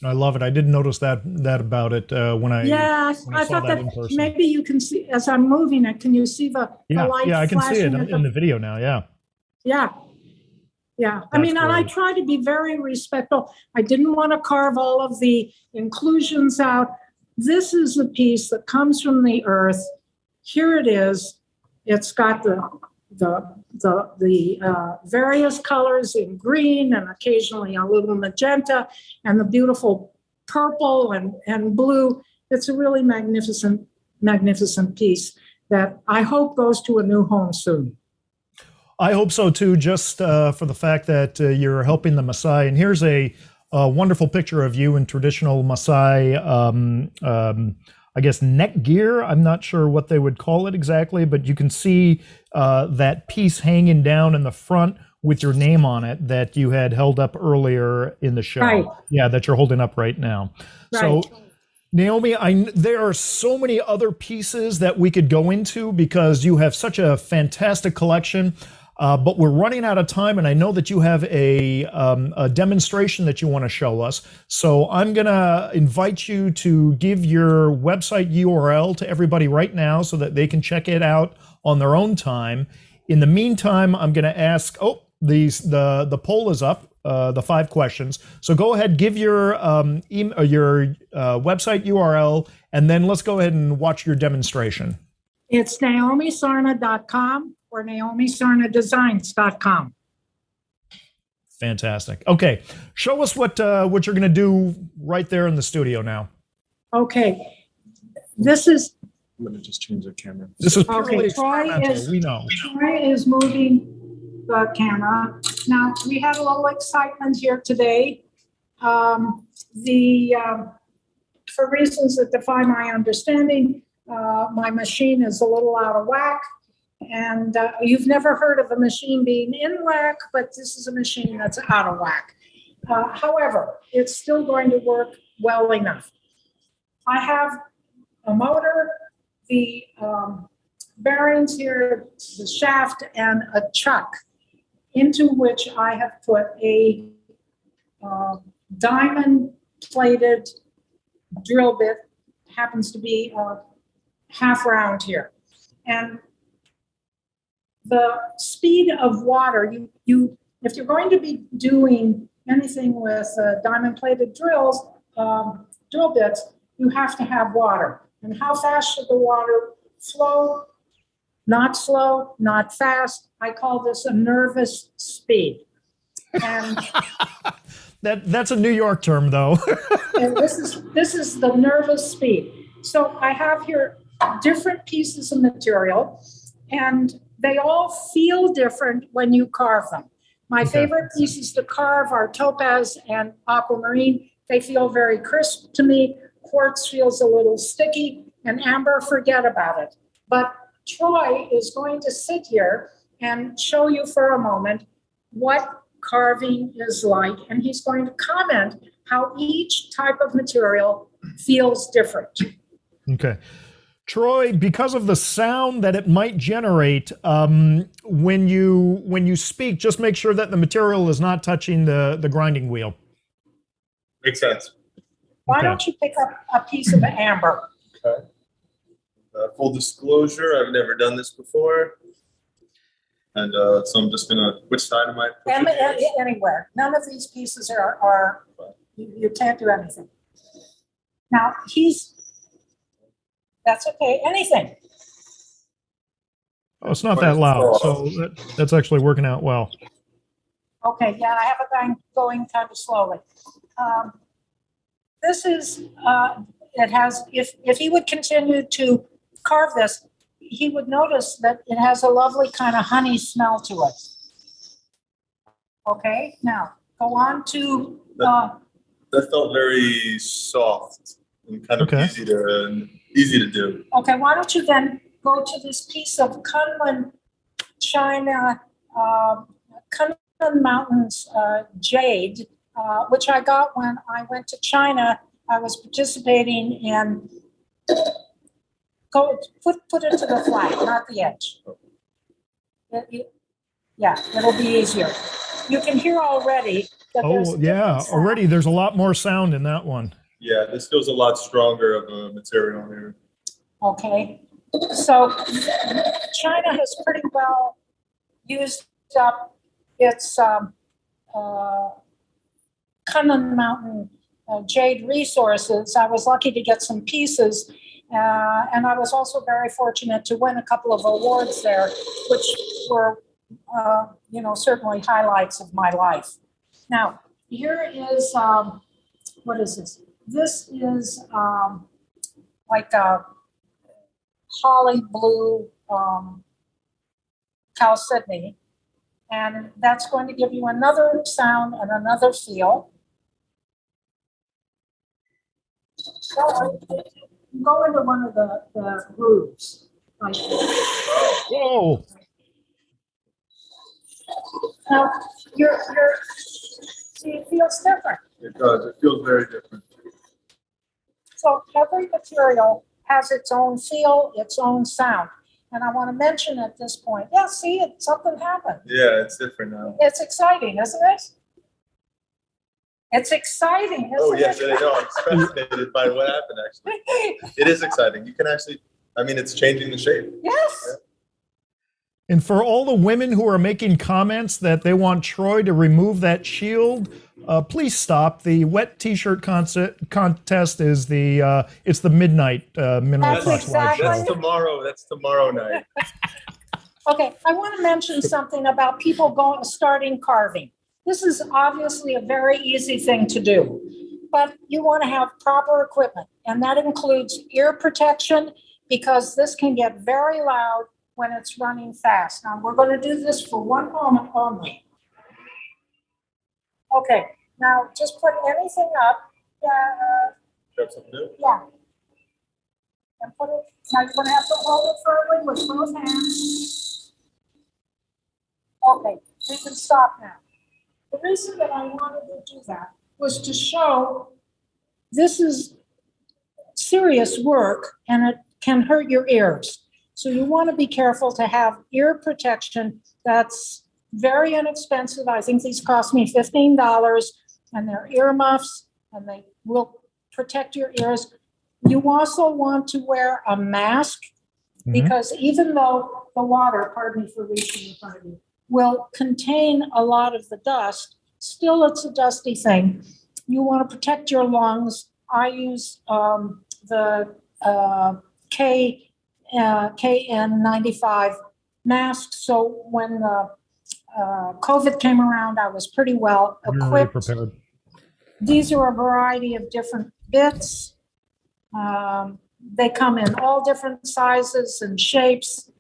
I love it. I didn't notice that about it when I saw that in person. Maybe you can see as I'm moving it. Can you see the light? Yeah, I can see it in the video now. Yeah. I mean, and I try to be very respectful. I didn't want to carve all of the inclusions out. This is a piece that comes from the earth. Here it is. It's got the various colors in green and occasionally a little magenta, and the beautiful purple and blue. It's a really magnificent piece that I hope goes to a new home soon. I hope so too, just for the fact that you're helping the Maasai. And here's a wonderful picture of you in traditional Maasai, I guess, neck gear. I'm not sure what they would call it exactly, but you can see that piece hanging down in the front with your name on it that you had held up earlier in the show. Right. Yeah, that you're holding up right now. Right. So, Naomi, there are so many other pieces that we could go into because you have such a fantastic collection. But we're running out of time, and I know that you have a demonstration that you want to show us. So I'm going to invite you to give your website URL to everybody right now so that they can check it out on their own time. In the meantime, I'm going to ask, the poll is up. The 5 questions. So go ahead, give your website URL, and then let's go ahead and watch your demonstration. It's naomisarna.com or naomisarnadesigns.com. Fantastic. Okay, show us what you're going to do right there in the studio now. Okay, this is. I'm going to just change the camera. This is purely Okay, experimental. We know. Troy is moving the camera. Now, we had a little excitement here today. For reasons that defy my understanding, my machine is a little out of whack. And you've never heard of a machine being in whack, but this is a machine that's out of whack. However, it's still going to work well enough. I have a motor, the bearings here, the shaft, and a chuck into which I have put a diamond-plated drill bit, happens to be half round here. And the speed of water, if you're going to be doing anything with diamond-plated drill bits, you have to have water. And how fast should the water flow? Not slow, not fast. I call this a nervous speed. And that's a New York term, though. and this is the nervous speed. So I have here different pieces of material, and they all feel different when you carve them. My favorite pieces to carve are topaz and aquamarine. They feel very crisp to me. Quartz feels a little sticky, and amber, forget about it. But Troy is going to sit here and show you for a moment what carving is like, and he's going to comment how each type of material feels different. Okay. Troy, because of the sound that it might generate, when you speak, just make sure that the material is not touching the grinding wheel. Makes sense. Why don't you pick up a piece of amber? Okay. Full disclosure, I've never done this before. And so I'm just gonna, which side am I pushing? Anywhere. None of these pieces are you can't do anything. Now that's okay, anything. Oh, it's not that loud, so that's actually working out well. Okay, yeah, I have it going kind of slowly. This is, it has, if he would continue to carve this, he would notice that it has a lovely kind of honey smell to it. Okay, now go on to. That felt very soft and kind of easy to do. Okay, why don't you then go to this piece of Kunlun, China, Kunlun Mountains jade, which I got when I went to China. I was participating in. Go put it to the flat, not the edge. Yeah, it'll be easier. You can hear already that already there's a lot more sound in that one. Yeah, this feels a lot stronger of a material here. Okay, so China has pretty well used up its Kunlun Mountain jade resources. I was lucky to get some pieces. And I was also very fortunate to win a couple of awards there, which were, certainly highlights of my life. Now, here is, what is this? This is like a holly blue chalcedony, and that's going to give you another sound and another feel. So, go into one of the grooves. Like whoa! Now, see, it feels different. It does. It feels very different. So every material has its own feel, its own sound. And I want to mention at this point, something happened. Yeah, it's different now. It's exciting, isn't it? It's exciting, isn't it? Yes, I know. I'm fascinated by what happened, actually. It is exciting. You can actually, it's changing the shape. Yes. And for all the women who are making comments that they want Troy to remove that shield, please stop. The wet T-shirt contest is it's the midnight Mineral That's Talks live exactly- show. That's tomorrow night. Okay, I want to mention something about people starting carving. This is obviously a very easy thing to do, but you want to have proper equipment, and that includes ear protection because this can get very loud when it's running fast. Now, we're going to do this for one moment only. Okay, now just put anything up. Grab something new? Yeah. And put it, now you're going to have to hold it firmly with both hands. Okay, we can stop now. The reason that I wanted to do that was to show this is serious work and it can hurt your ears. So you want to be careful to have ear protection. That's very inexpensive. I think these cost me $15 and they're earmuffs and they will protect your ears. You also want to wear a mask because even though the water, pardon me for reaching in front of you, will contain a lot of the dust, still it's a dusty thing. You want to protect your lungs. I use the KN95 mask. So when the COVID came around, I was pretty well equipped. Prepared. These are a variety of different bits. They come in all different sizes and shapes.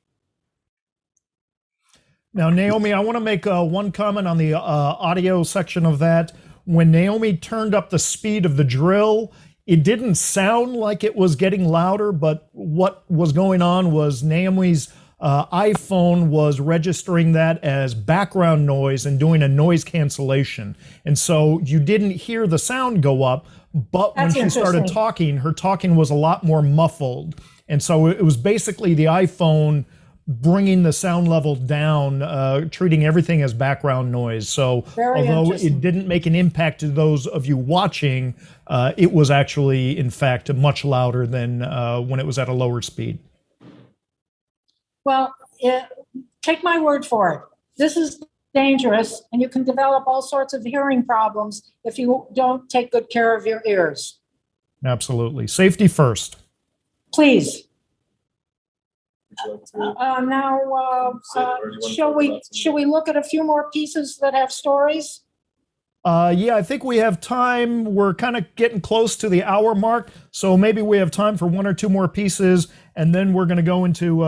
Now, Naomi, I want to make one comment on the audio section of that. When Naomi turned up the speed of the drill, it didn't sound like it was getting louder, but what was going on was Naomi's iPhone was registering that as background noise and doing a noise cancellation. And so you didn't hear the sound go up, but when she started talking, her talking was a lot more muffled. And so it was basically the iPhone bringing the sound level down, treating everything as background noise. So although it didn't make an impact to those of you watching, it was actually, in fact, much louder than when it was at a lower speed. Well, take my word for it. This is dangerous, and you can develop all sorts of hearing problems if you don't take good care of your ears. Absolutely. Safety first. Please. Would you like to Shall we look at a few more pieces that have stories? Yeah, I think we have time. We're kind of getting close to the hour mark, so maybe we have time for one or two more pieces, and then we're going to go into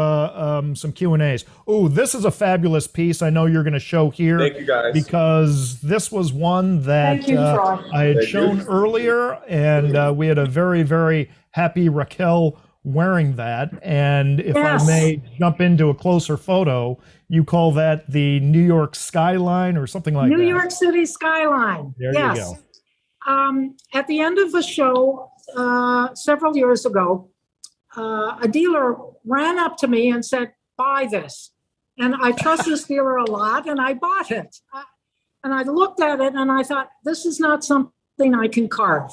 some Q&As. Oh, this is a fabulous piece I know you're going to show here. Thank you, guys. Because this was one that I had shown earlier, and we had a very, very happy Raquel wearing that. And if I may jump into a closer photo, you call that the New York skyline or something like that? New York City skyline. There you go. At the end of the show, several years ago, a dealer ran up to me and said, "Buy this." And I trust this dealer a lot, and I bought it. And I looked at it and I thought, this is not something I can carve.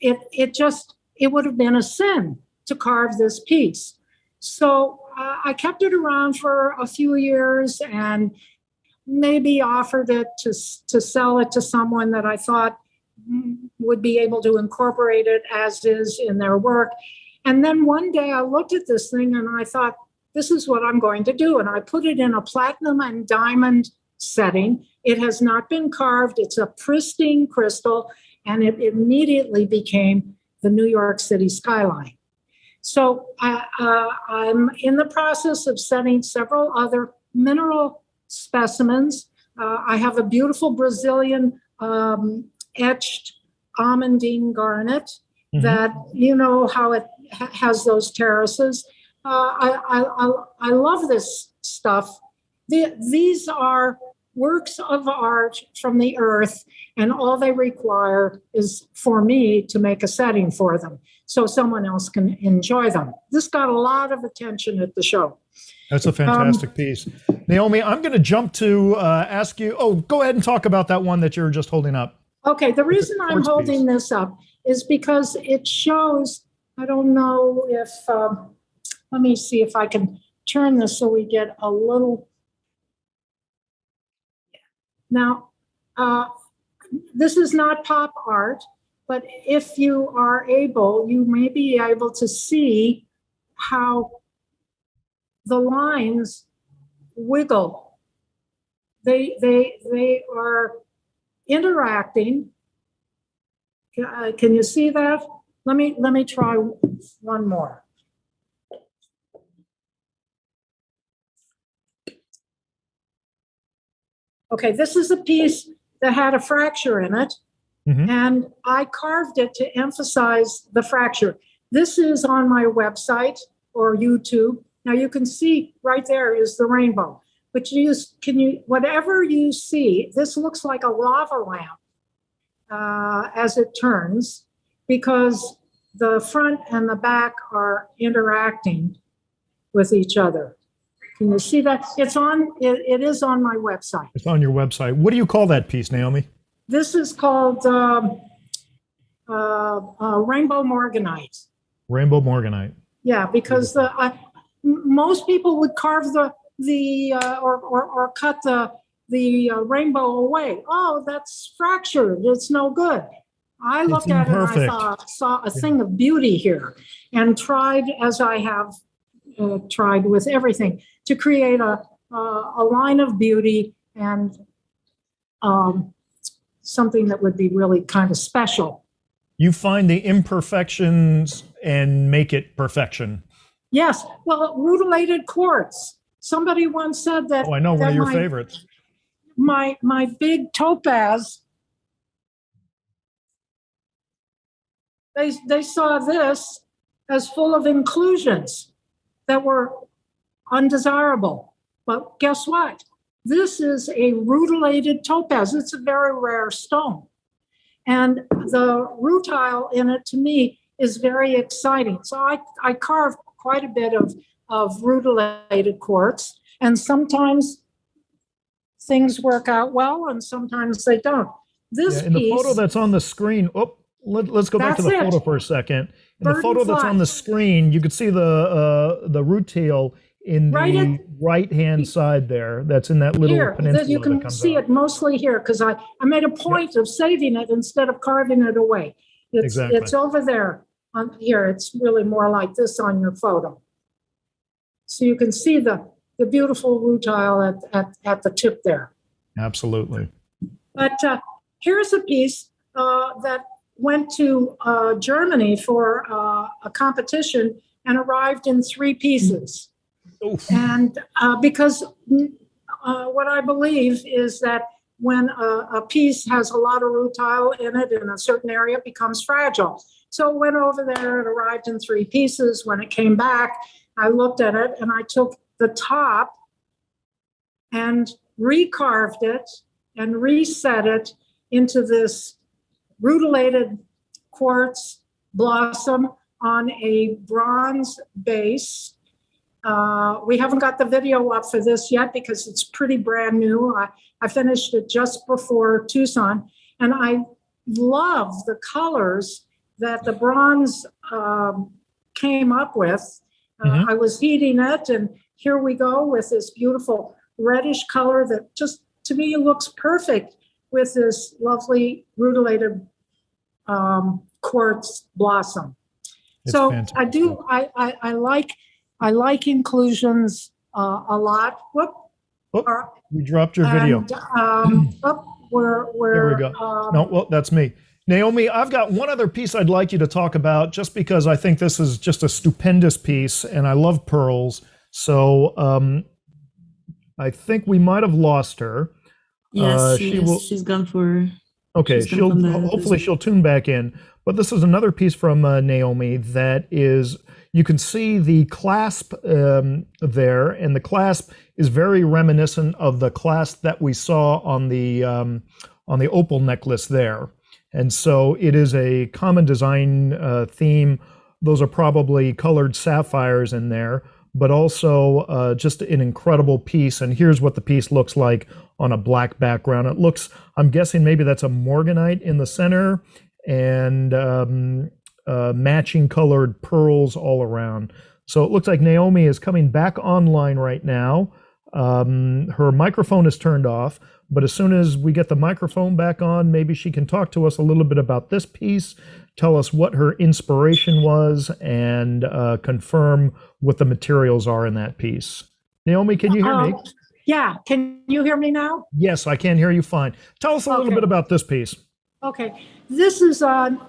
It would have been a sin to carve this piece. So I kept it around for a few years and maybe offered it to sell it to someone that I thought would be able to incorporate it as is in their work. And then one day I looked at this thing and I thought, this is what I'm going to do. And I put it in a platinum and diamond setting. It has not been carved. It's a pristine crystal, and it immediately became the New York City skyline. So I'm in the process of setting several other mineral specimens. I have a beautiful Brazilian etched almandine garnet that, you know how it has those terraces. I love this stuff. These are works of art from the earth, and all they require is for me to make a setting for them so someone else can enjoy them. This got a lot of attention at the show. That's a fantastic piece. Naomi, I'm going to jump to ask you, go ahead and talk about that one that you were just holding up. Okay, the reason I'm holding this up is because it shows, I don't know if, let me see if I can turn this so we get a little Now, this is not pop art, but if you are able, you may be able to see how the lines wiggle. They are interacting. Can you see that? Let me try one more. Okay, this is a piece that had a fracture in it, and I carved it to emphasize the fracture. This is on my website or YouTube. Now you can see right there is the rainbow, but whatever you see, this looks like a lava lamp as it turns, because the front and the back are interacting with each other. Can you see that? It is on my website. It's on your website. What do you call that piece, Naomi? This is called Rainbow Morganite. Rainbow Morganite. Yeah, because most people would carve or cut the rainbow away. Oh, that's fractured. It's no good. I looked at it and I saw a thing of beauty here, and tried, as I have tried with everything, to create a line of beauty and something that would be really kind of special. You find the imperfections and make it perfection. Yes. Well, rutilated quartz. Somebody once said that. Oh, I know, one of your favorites. My big topaz, they saw this as full of inclusions that were undesirable. But guess what? This is a rutilated topaz. It's a very rare stone. And the rutile in it, to me, is very exciting. So I carve quite a bit of rutilated quartz, and sometimes things work out well and sometimes they don't. This in the photo that's on the screen, let's go back to the photo for a second. In the photo that's on the screen, you could see the rutile in the right-hand side there. That's in that little peninsula. You can see it mostly here, because I made a point of saving it instead of carving it away. It's over there. Here, it's really more like this on your photo. So you can see the beautiful rutile at the tip there. Absolutely. But here's a piece that went to Germany for a competition and arrived in 3 pieces. Oof. And because what I believe is that when a piece has a lot of rutile in it in a certain area, it becomes fragile. So it went over there, it arrived in 3 pieces. When it came back, I looked at it and I took the top and recarved it and reset it into this rutilated quartz blossom on a bronze base. We haven't got the video up for this yet because it's pretty brand new. I finished it just before Tucson, and I love the colors that the bronze came up with. I was heating it, and here we go with this beautiful reddish color that just, to me, looks perfect with this lovely rutilated quartz blossom. It's so fantastic. I like inclusions a lot. We dropped your video. There we go. No, well, that's me. Naomi, I've got one other piece I'd like you to talk about, just because I think this is just a stupendous piece, and I love pearls. So I think we might have lost her. Yes, she's gone for... Okay, hopefully she'll tune back in. But this is another piece from Naomi that is, you can see the clasp there, and the clasp is very reminiscent of the clasp that we saw on the opal necklace there. And so it is a common design theme. Those are probably colored sapphires in there, but also just an incredible piece. And here's what the piece looks like on a black background. It looks, I'm guessing maybe that's a morganite in the center, and matching colored pearls all around. So it looks like Naomi is coming back online right now. Her microphone is turned off, but as soon as we get the microphone back on, maybe she can talk to us a little bit about this piece, tell us what her inspiration was, and confirm what the materials are in that piece. Naomi, can you hear me? Yeah, can you hear me now? Yes, I can hear you fine. Tell us a little bit about this piece. Okay, this is an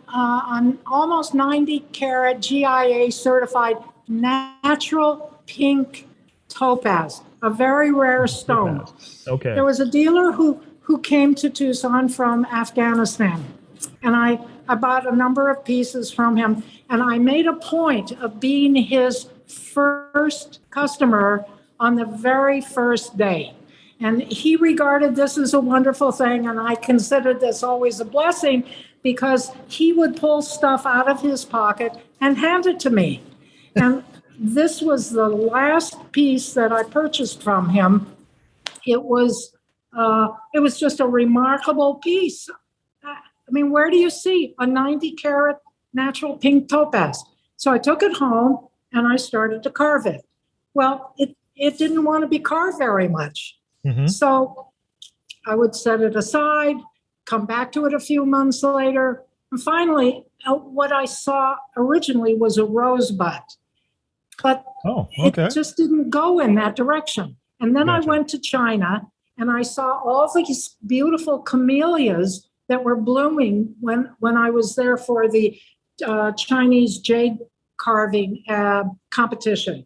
almost 90 karat GIA certified natural pink topaz, a very rare stone. Okay. There was a dealer who came to Tucson from Afghanistan, and I bought a number of pieces from him, and I made a point of being his first customer on the very first day. And he regarded this as a wonderful thing, and I considered this always a blessing because he would pull stuff out of his pocket and hand it to me. And this was the last piece that I purchased from him. It was just a remarkable piece. I mean, where do you see a 90 karat natural pink topaz? So I took it home and I started to carve it. Well, it didn't want to be carved very much. Mm-hmm. So I would set it aside, come back to it a few months later. And finally, what I saw originally was a rosebud. But it just didn't go in that direction. And then I went to China and I saw all these beautiful camellias that were blooming when I was there for the Chinese jade carving competition.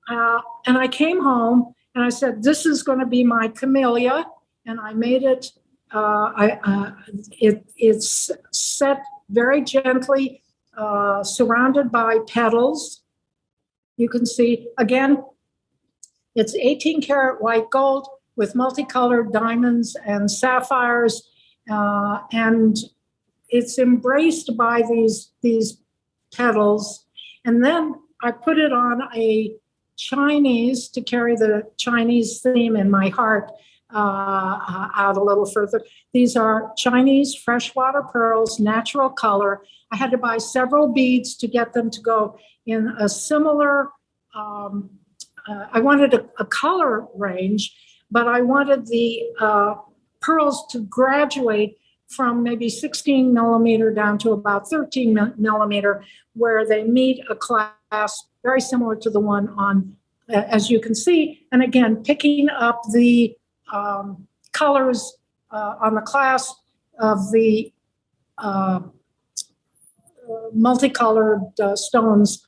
And I came home and I said, this is going to be my camellia. And I made it, it's set very gently, surrounded by petals. You can see, again, it's 18 karat white gold with multicolored diamonds and sapphires. And it's embraced by these petals. And then I put it on a Chinese, to carry the Chinese theme in my heart out a little further. These are Chinese freshwater pearls, natural color. I had to buy several beads to get them to go in a similar, I wanted a color range, but I wanted the pearls to graduate from maybe 16 millimeter down to about 13 millimeter, where they meet a clasp very similar to the one on, as you can see. And again, picking up the colors on the clasp of the multicolored stones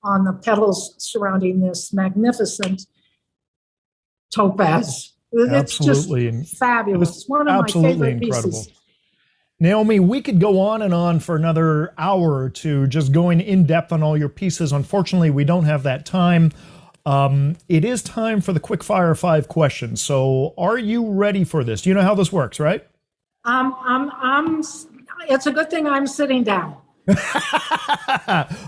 on the petals surrounding this magnificent topaz. Absolutely. It's just fabulous. It's one of my favorite pieces. Naomi, we could go on and on for another hour or two just going in depth on all your pieces. Unfortunately, we don't have that time. It is time for the quick fire 5 questions. So are you ready for this? You know how this works, right? It's a good thing I'm sitting down.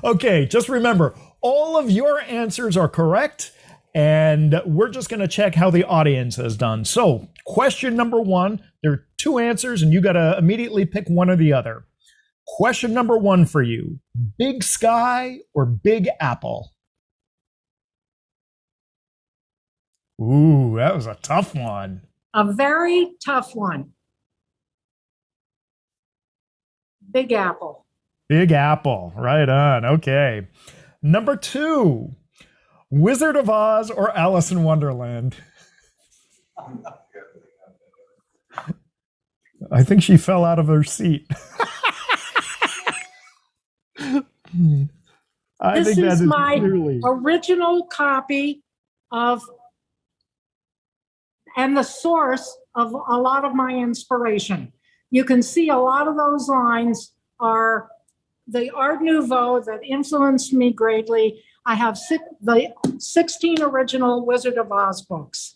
Okay, just remember, all of your answers are correct, and we're just going to check how the audience has done. So question number 1, there are 2 answers, and you got to immediately pick one or the other. Question number 1 for you, Big Sky or Big Apple? Ooh, that was a tough one. A very tough one. Big Apple. Big Apple, right on. Okay. Number 2, Wizard of Oz or Alice in Wonderland? I think she fell out of her seat. This is my original copy of, and the source of a lot of my inspiration. You can see a lot of those lines are the Art Nouveau that influenced me greatly. I have the 16 original Wizard of Oz books.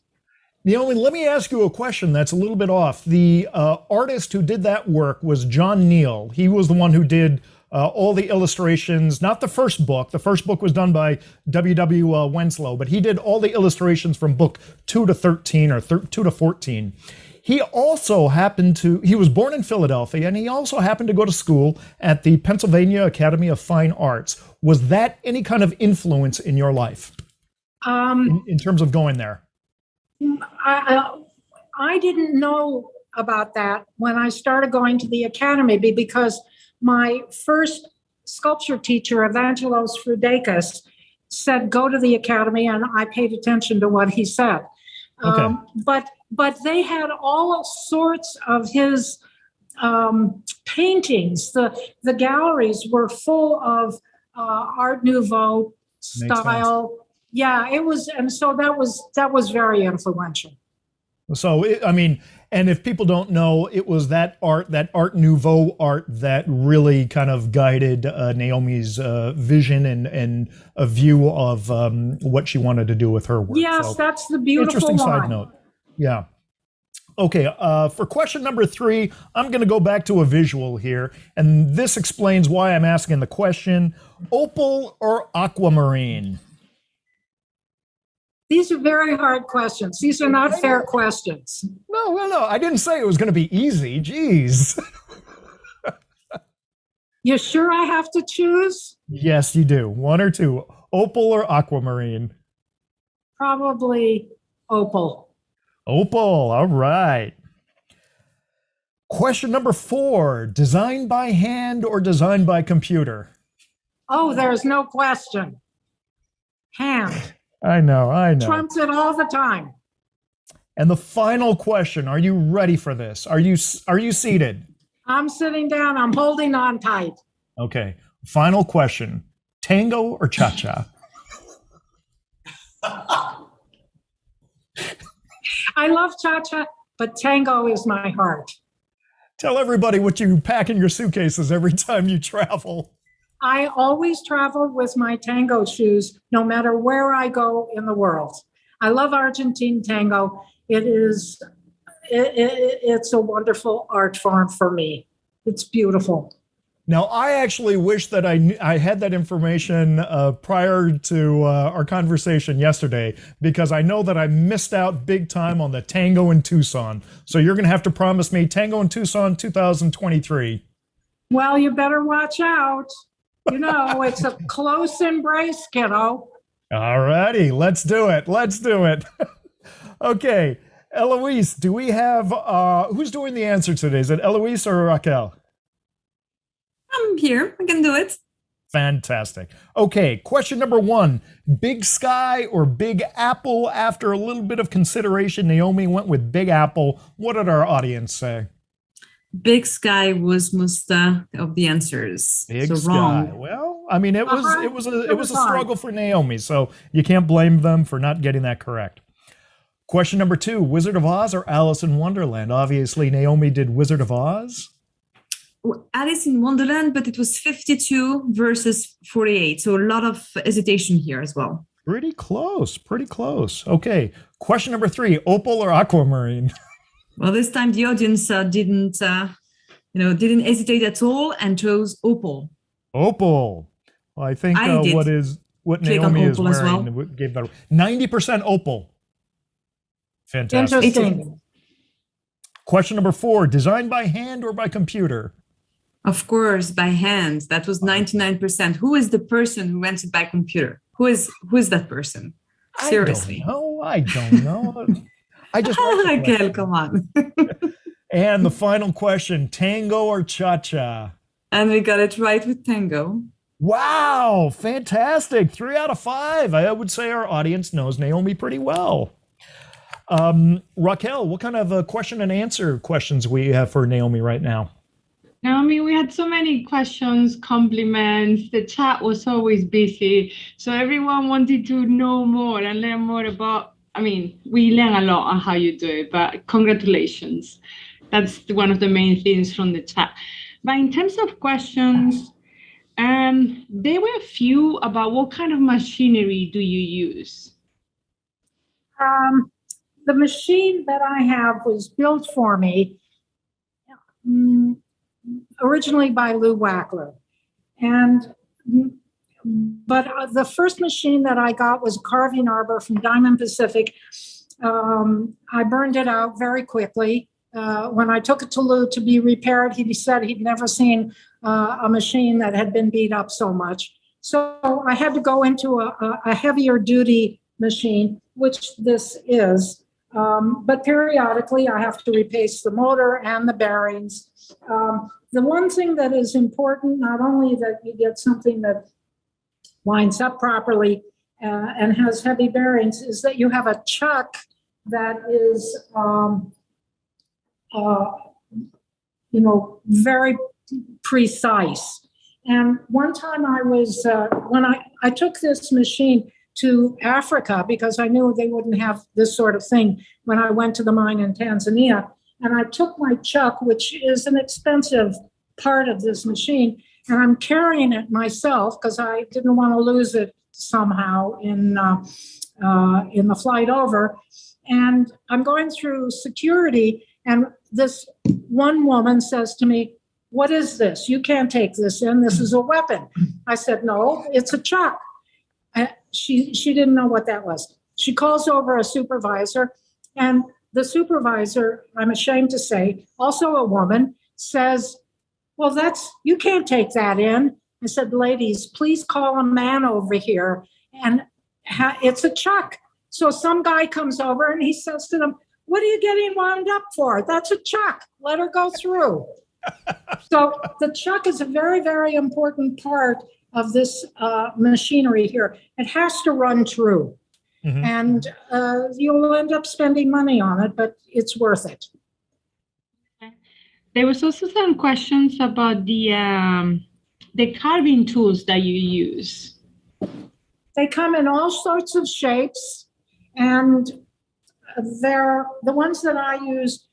Naomi, let me ask you a question that's a little bit off. The artist who did that work was John Neal. He was the one who did all the illustrations, not the first book. The first book was done by W.W. Winslow, but he did all the illustrations from book 2 to 13 or 2 to 14. He also he was born in Philadelphia, and he also happened to go to school at the Pennsylvania Academy of Fine Arts. Was that any kind of influence in your life in terms of going there? I didn't know about that when I started going to the academy because my first sculpture teacher, Evangelos Frudakis, said, go to the academy, and I paid attention to what he said. Okay. But they had all sorts of his paintings. The galleries were full of Art Nouveau style. Yeah, it was, and so that was very influential. So, and if people don't know, it was that Art Nouveau art that really kind of guided Naomi's vision and a view of what she wanted to do with her work. Yes, so, that's the beautiful interesting line. Side note. Yeah. Okay, for question number 3, I'm going to go back to a visual here, and this explains why I'm asking the question: opal or aquamarine? These are very hard questions. These are not fair questions. No. I didn't say it was going to be easy. Jeez. You sure I have to choose? Yes, you do. 1 or 2. Opal or aquamarine? Probably opal. Opal. All right. Question number 4. Designed by hand or designed by computer? Oh, there's no question. Hand. I know. Trumps it all the time. And the final question, are you ready for this? Are you seated? I'm sitting down. I'm holding on tight. Okay. Final question. Tango or cha-cha? I love cha-cha, but tango is my heart. Tell everybody what you pack in your suitcases every time you travel. I always travel with my tango shoes, no matter where I go in the world. I love Argentine tango. It's a wonderful art form for me. It's beautiful. Now, I actually wish that I had that information prior to our conversation yesterday, because I know that I missed out big time on the tango in Tucson. So you're going to have to promise me tango in Tucson 2023. Well, you better watch out. You know, it's a close embrace, kiddo. All righty, let's do it. Okay, Eloise, do we have, who's doing the answer today? Is it Eloise or Raquel? I'm here. I can do it. Fantastic. Okay, question number 1. Big Sky or Big Apple? After a little bit of consideration, Naomi went with Big Apple. What did our audience say? Big Sky was most of the answers. Big so Sky. Wrong. Well, I mean, it was a struggle for Naomi, so you can't blame them for not getting that correct. Question number 2: Wizard of Oz or Alice in Wonderland? Obviously, Naomi did Wizard of Oz. Alice in Wonderland, but it was 52 versus 48, so a lot of hesitation here as well. Pretty close. Okay. Question number 3: Opal or aquamarine? Well, this time the audience didn't hesitate at all and chose opal. Opal. Well, I think what Naomi is wearing gave that 90% opal. Fantastic. Interesting. Question number 4: Designed by hand or by computer? Of course, by hand. That was 99%. Who is the person who went it by computer? Who is that person? Seriously. I don't know. I just Raquel, come on. And the final question: tango or cha-cha? And we got it right with tango. Wow, fantastic. 3 out of 5. I would say our audience knows Naomi pretty well. Raquel, what kind of question and answer questions we have for Naomi right now? Naomi, we had so many questions, compliments. The chat was always busy. So everyone wanted to know more and learn more about, we learn a lot on how you do it, but congratulations. That's one of the main things from the chat. But in terms of questions, there were a few about what kind of machinery do you use? The machine that I have was built for me originally by Lou Wackler. But the first machine that I got was a carving arbor from Diamond Pacific. I burned it out very quickly. When I took it to Lou to be repaired, he said he'd never seen a machine that had been beat up so much. So I had to go into a heavier duty machine, which this is. But periodically I have to repaste the motor and the bearings. The one thing that is important, not only that you get something that lines up properly and has heavy bearings, is that you have a chuck that is, very precise. And one time I was, when I took this machine to Africa, because I knew they wouldn't have this sort of thing when I went to the mine in Tanzania. And I took my chuck, which is an expensive part of this machine, and I'm carrying it myself because I didn't want to lose it somehow in the flight over. And I'm going through security, and this one woman says to me, "What is this? You can't take this in. This is a weapon." I said, "No, it's a chuck." She didn't know what that was. She calls over a supervisor, and the supervisor, I'm ashamed to say, also a woman, says, "Well, you can't take that in." I said, "Ladies, please call a man over here, and it's a chuck." So some guy comes over and he says to them, "What are you getting wound up for? That's a chuck. Let her go through." So the chuck is a very, very important part of this machinery here. It has to run true. Mm-hmm. And you'll end up spending money on it, but it's worth it. There was also some questions about the carving tools that you use. They come in all sorts of shapes, and they're the ones that I use.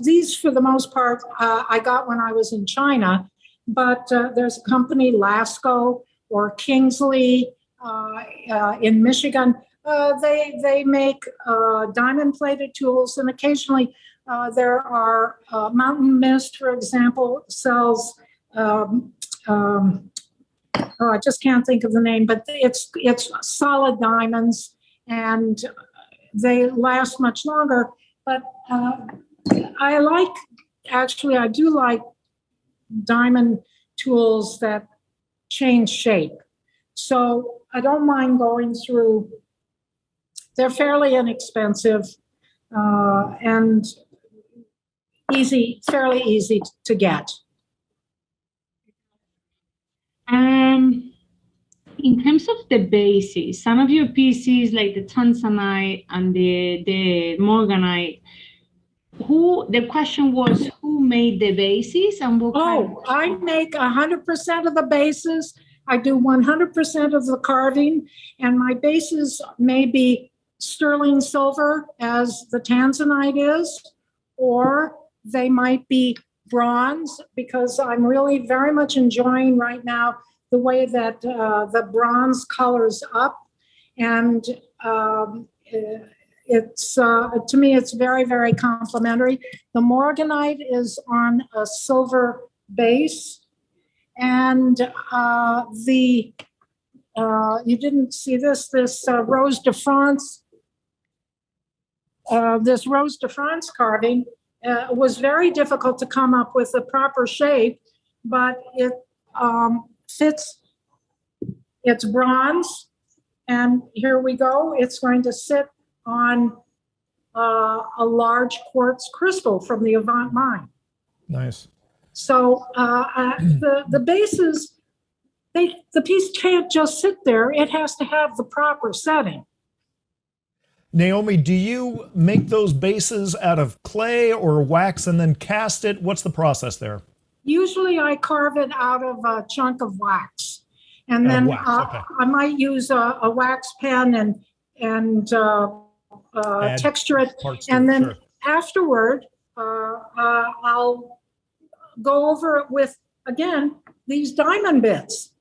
These, for the most part, I got when I was in China, but there's a company, Lasco or Kingsley in Michigan. They make diamond-plated tools, and occasionally there are Mountain Mist, for example, sells. I just can't think of the name, but it's solid diamonds, and they last much longer. But I do like diamond tools that change shape. So I don't mind going through. They're fairly inexpensive and fairly easy to get. In terms of the bases, some of your pieces like the Tanzanite and the Morganite, the question was who made the bases and what kind of I make 100% of the bases. I do 100% of the carving, and my bases may be sterling silver, as the Tanzanite is, or they might be bronze, because I'm really very much enjoying right now the way that the bronze colors up, and it's to me it's very, very complimentary. The Morganite is on a silver base, and you didn't see this Rose de France. This Rose de France carving was very difficult to come up with the proper shape, but it fits. It's bronze, and here we go. It's going to sit on a large quartz crystal from the Avant mine. Nice. So the bases, the piece can't just sit there. It has to have the proper setting. Naomi, do you make those bases out of clay or wax and then cast it? What's the process there? Usually I carve it out of a chunk of wax. And then okay. I might use a wax pen and texture it. And then afterward, I'll go over it with, again, these diamond bits,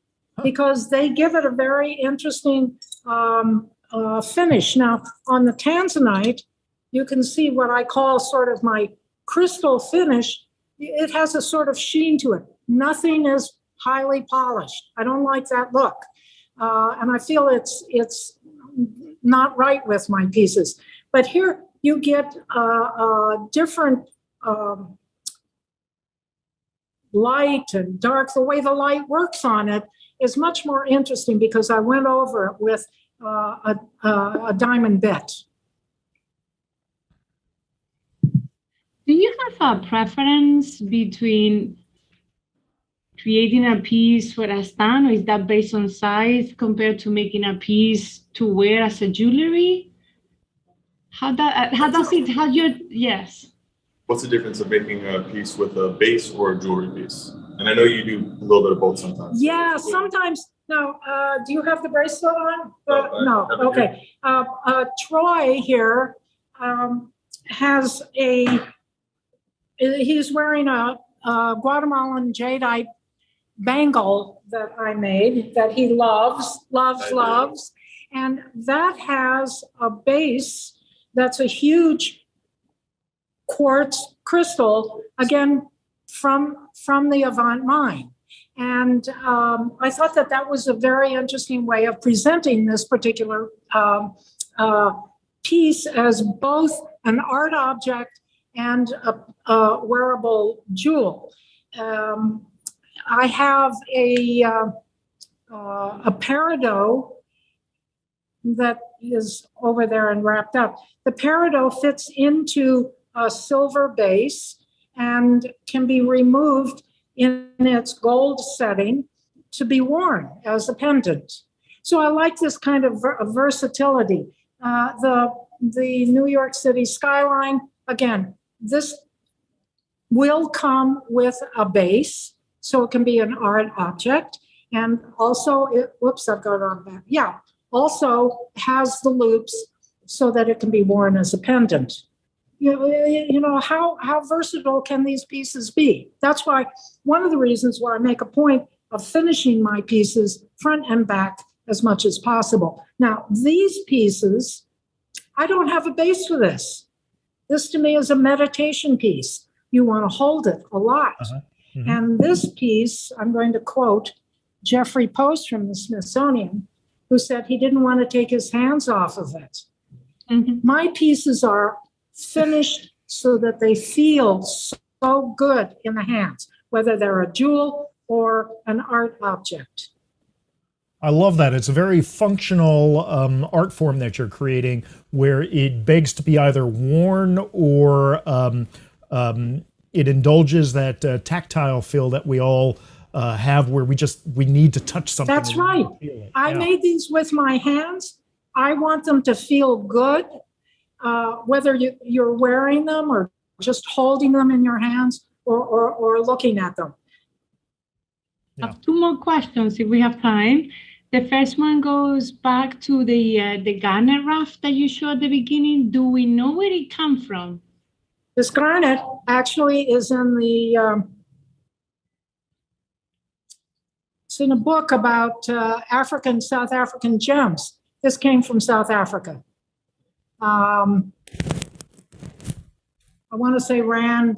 because they give it a very interesting finish. Now, on the Tanzanite, you can see what I call sort of my crystal finish. It has a sort of sheen to it. Nothing is highly polished. I don't like that look. And I feel it's not right with my pieces. But here you get different light and dark. The way the light works on it is much more interesting, because I went over it with a diamond bit. Do you have a preference between creating a piece for a stand, or is that based on size compared to making a piece to wear as a jewelry? Yes. What's the difference of making a piece with a base or a jewelry piece? And I know you do a little bit of both sometimes. Yeah, sometimes. Now, do you have the bracelet on? No, I haven't Okay. Troy here has he's wearing a Guatemalan jadeite bangle that I made that he loves. And that has a base that's a huge quartz crystal, again, from the Avant mine. And I thought that was a very interesting way of presenting this particular piece as both an art object and a wearable jewel. I have a peridot that is over there and wrapped up. The peridot fits into a silver base and can be removed in its gold setting to be worn as a pendant. So I like this kind of versatility. The New York City skyline, again, this will come with a base, so it can be an art object. And also, I've got it on back. Yeah, also has the loops so that it can be worn as a pendant. You know, how versatile can these pieces be? That's why one of the reasons why I make a point of finishing my pieces front and back as much as possible. Now, these pieces, I don't have a base for this. This to me is a meditation piece. You want to hold it a lot. Mm-hmm. And this piece, I'm going to quote Jeffrey Post from the Smithsonian, who said he didn't want to take his hands off of it. Mm-hmm. My pieces are finished so that they feel so good in the hands, whether they're a jewel or an art object. I love that. It's a very functional art form that you're creating, where it begs to be either worn or it indulges that tactile feel that we all have, where we need to touch something. That's right. I made these with my hands. I want them to feel good, whether you're wearing them or just holding them in your hands or looking at them. I have two more questions if we have time. The first one goes back to the garnet raft that you showed at the beginning. Do we know where it comes from? This garnet actually is it's in a book about South African gems. This came from South Africa. I want to say Rand.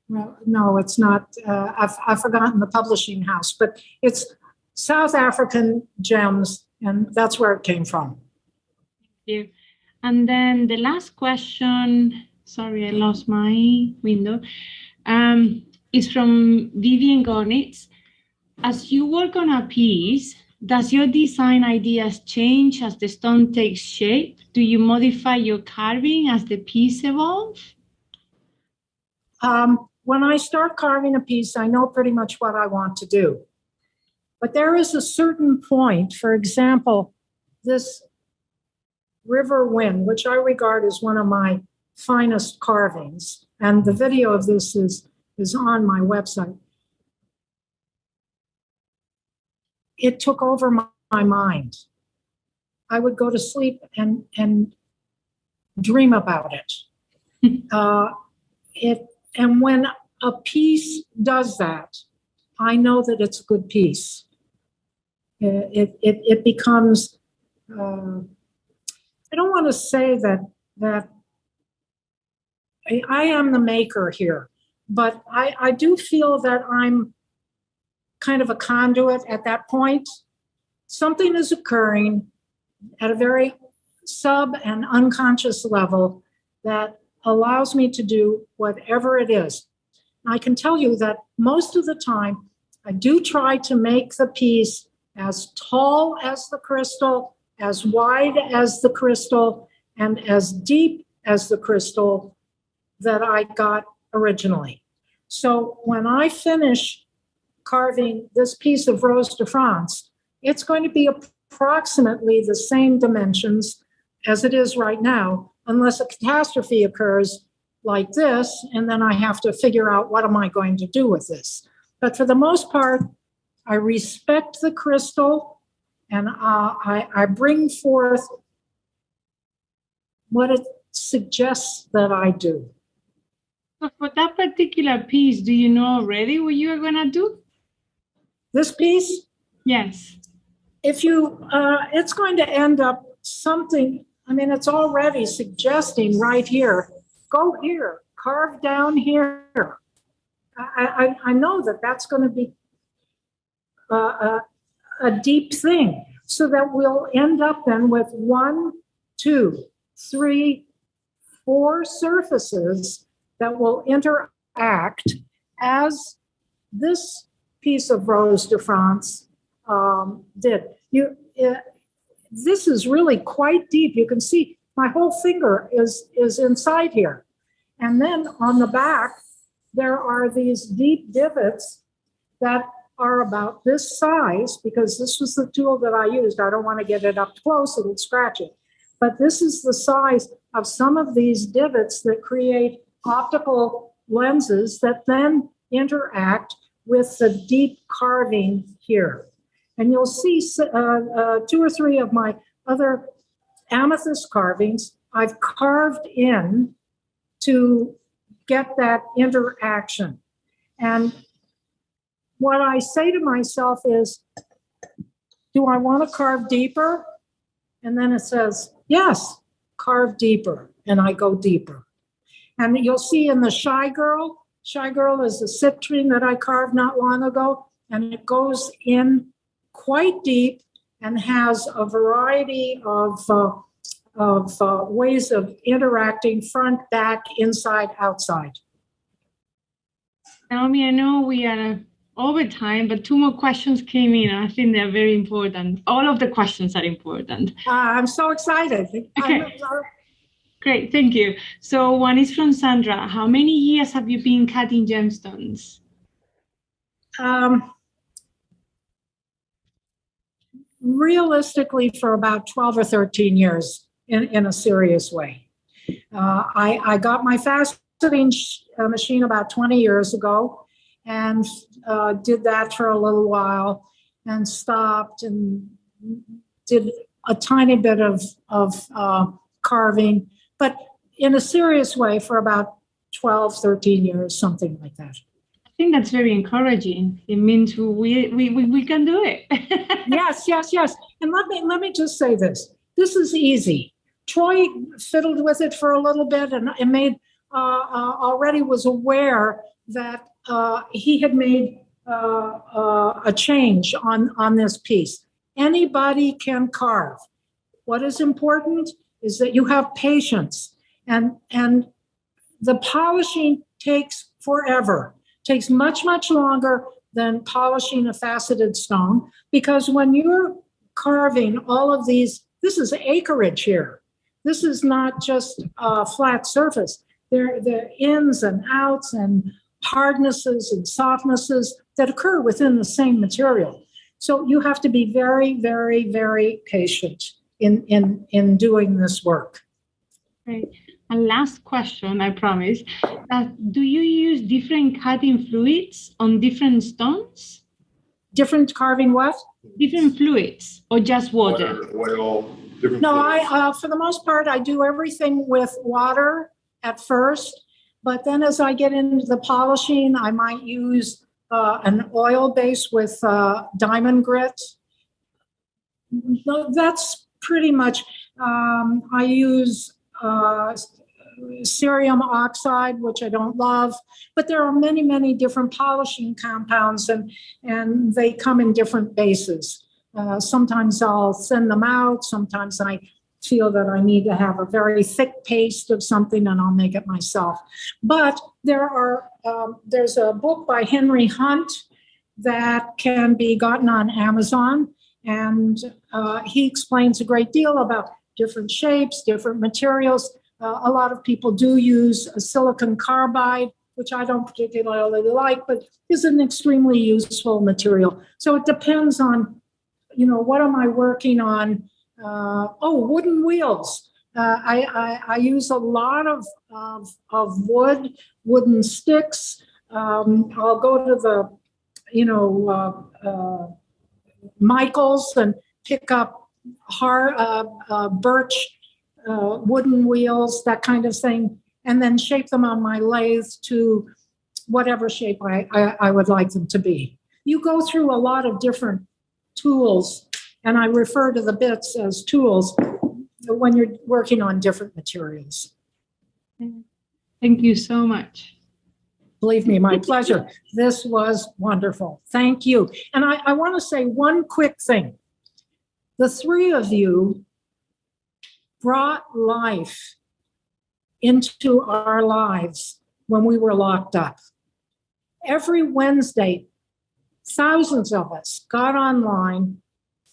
No, it's not. I've forgotten the publishing house, but it's South African gems, and that's where it came from. Thank you. And then the last question, sorry, I lost my window, is from Vivian Gornitz. As you work on a piece, does your design ideas change as the stone takes shape? Do you modify your carving as the piece evolves? When I start carving a piece, I know pretty much what I want to do. But there is a certain point, for example, this river wind, which I regard as one of my finest carvings, and the video of this is on my website. It took over my mind. I would go to sleep and dream about it. And when a piece does that, I know that it's a good piece. It becomes, I don't want to say that I am the maker here, but I do feel that I'm kind of a conduit at that point. Something is occurring at a very sub and unconscious level that allows me to do whatever it is. I can tell you that most of the time, I do try to make the piece as tall as the crystal, as wide as the crystal, and as deep as the crystal, that I got originally. So when I finish carving this piece of Rose de France, it's going to be approximately the same dimensions as it is right now, unless a catastrophe occurs like this, and then I have to figure out what am I going to do with this. But for the most part, I respect the crystal, and I bring forth what it suggests that I do. So for that particular piece, do you know already what you are going to do? This piece, Yes. if you, it's going to end up something, I mean, it's already suggesting right here, go here, carve down here. I know that that's going to be a deep thing, so that we'll end up then with 1, 2, 3, 4 surfaces that will interact as this piece of Rose de France did. This is really quite deep. You can see my whole finger is inside here. And then on the back, there are these deep divots that are about this size, because this was the tool that I used. I don't want to get it up close, it'll scratch it. But this is the size of some of these divots that create optical lenses that then interact with the deep carving here. And you'll see 2 or 3 of my other amethyst carvings I've carved in to get that interaction. And what I say to myself is, do I want to carve deeper? And then it says, yes, carve deeper. And I go deeper. And you'll see in the Shy Girl is a citrine that I carved not long ago, and it goes in quite deep and has a variety of ways of interacting, front, back, inside, outside. Naomi, I know we are over time, but 2 more questions came in. I think they're very important. All of the questions are important. I'm so excited. Okay. Great, thank you. So one is from Sandra. How many years have you been cutting gemstones? Realistically, for about 12 or 13 years in a serious way. I got my faceting machine about 20 years ago, and did that for a little while and stopped and did a tiny bit of carving, but in a serious way for about 12, 13 years, something like that. I think that's very encouraging. It means we can do it. Yes. And let me just say this. This is easy. Troy fiddled with it for a little bit and made already was aware that he had made a change on this piece. Anybody can carve. What is important is that you have patience, and the polishing takes forever. Takes much longer than polishing a faceted stone, because when you're carving all of these, this is acreage here. This is not just a flat surface. There are ins and outs and hardnesses and softnesses that occur within the same material. So you have to be very, very, very patient in doing this work. Right. And last question, I promise. Do you use different cutting fluids on different stones? Different carving what? Different fluids or just water? Oil, different No, fluids. for the most part, I do everything with water at first, but then as I get into the polishing, I might use an oil base with diamond grit. That's pretty much, I use cerium oxide, which I don't love, but there are many, many different polishing compounds, and they come in different bases. Sometimes I'll send them out. Sometimes I feel that I need to have a very thick paste of something, and I'll make it myself. But there's a book by Henry Hunt that can be gotten on Amazon, and he explains a great deal about different shapes, different materials. A lot of people do use a silicon carbide, which I don't particularly like, but is an extremely useful material. So it depends on, what am I working on? Wooden wheels. I use a lot of wooden sticks. I'll go to the, Michael's and pick up birch wooden wheels, that kind of thing, and then shape them on my lathe to whatever shape I would like them to be. You go through a lot of different tools, and I refer to the bits as tools when you're working on different materials. Thank you so much. Believe me, my pleasure. This was wonderful. Thank you. And I want to say one quick thing. The three of you brought life into our lives when we were locked up. Every Wednesday, thousands of us got online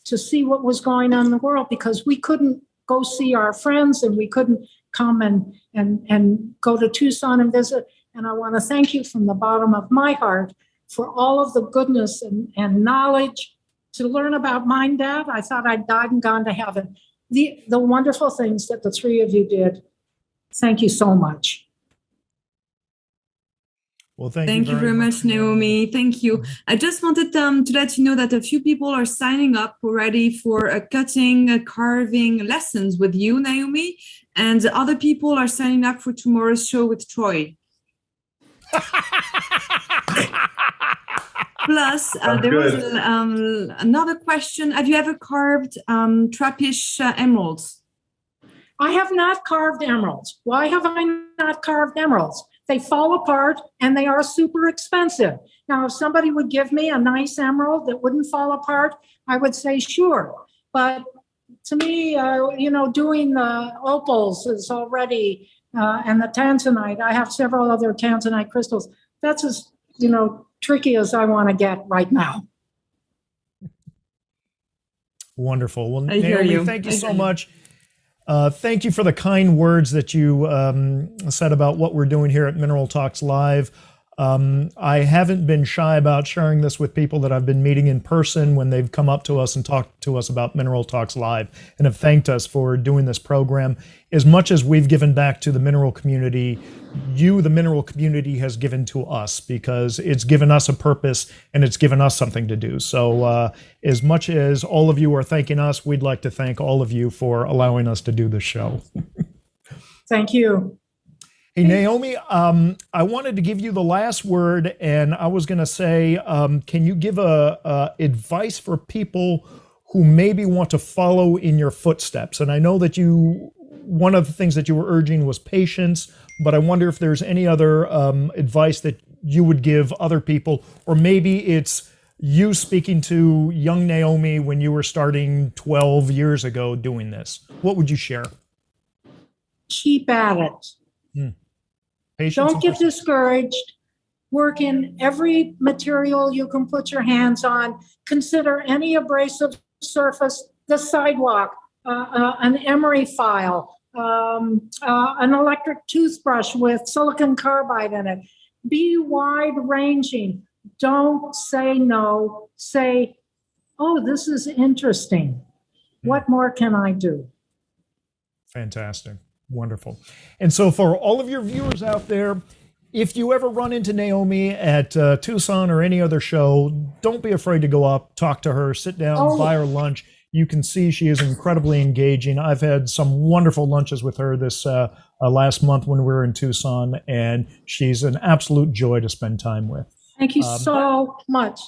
to see what was going on in the world because we couldn't go see our friends and we couldn't come and go to Tucson and visit. And I want to thank you from the bottom of my heart for all of the goodness and knowledge to learn about Mine Dad. I thought I'd died and gone to heaven. The wonderful things that the three of you did. Thank you so much. Well, thank you very much, Naomi. Thank you. I just wanted to let you know that a few people are signing up already for cutting, carving lessons with you, Naomi, and other people are signing up for tomorrow's show with Troy. Plus, there was another question. Have you ever carved trappish emeralds? I have not carved emeralds. Why have I not carved emeralds? They fall apart and they are super expensive. Now, if somebody would give me a nice emerald that wouldn't fall apart, I would say sure. But to me, doing the opals is already, and the tanzanite, I have several other tanzanite crystals. That's as, tricky as I want to get right now. Wonderful. Well, I hear Naomi, you. thank you so much. Thank you for the kind words that you said about what we're doing here at Mineral Talks Live. I haven't been shy about sharing this with people that I've been meeting in person when they've come up to us and talked to us about Mineral Talks Live and have thanked us for doing this program. As much as we've given back to the mineral community, the mineral community, has given to us because it's given us a purpose and it's given us something to do. So as much as all of you are thanking us, we'd like to thank all of you for allowing us to do the show. Thank you. Hey, Naomi, I wanted to give you the last word, and I was going to say, can you give advice for people who maybe want to follow in your footsteps? And I know that one of the things that you were urging was patience, but I wonder if there's any other advice that you would give other people, or maybe it's you speaking to young Naomi when you were starting 12 years ago doing this. What would you share? Keep at it. Patience. Don't get discouraged. Work in every material you can put your hands on. Consider any abrasive surface, the sidewalk, an emery file, an electric toothbrush with silicon carbide in it. Be wide-ranging. Don't say no. Say, oh, this is interesting. What more can I do? Fantastic. Wonderful. And so for all of your viewers out there, if you ever run into Naomi at Tucson or any other show, don't be afraid to go up, talk to her, sit down, buy her lunch. You can see she is incredibly engaging. I've had some wonderful lunches with her this last month when we were in Tucson, and she's an absolute joy to spend time with. Thank you so much.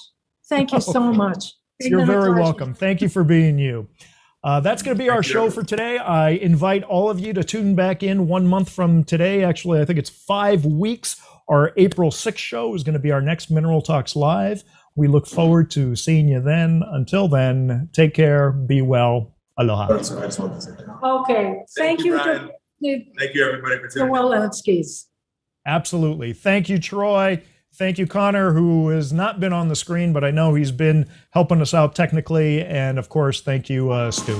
Thank you so much. You're very welcome. Thank you for being you. That's going to be our show for today. I invite all of you to tune back in 1 month from today. Actually, I think it's 5 weeks. Our April 6th show is going to be our next Mineral Talks Live. We look forward to seeing you then. Until then, take care, be well. Aloha. Okay. Thank you. Brian. Thank you, everybody, for tuning in. Walensky's. Absolutely. Thank you, Troy. Thank you, Connor, who has not been on the screen, but I know he's been helping us out technically. And of course, thank you, Stu.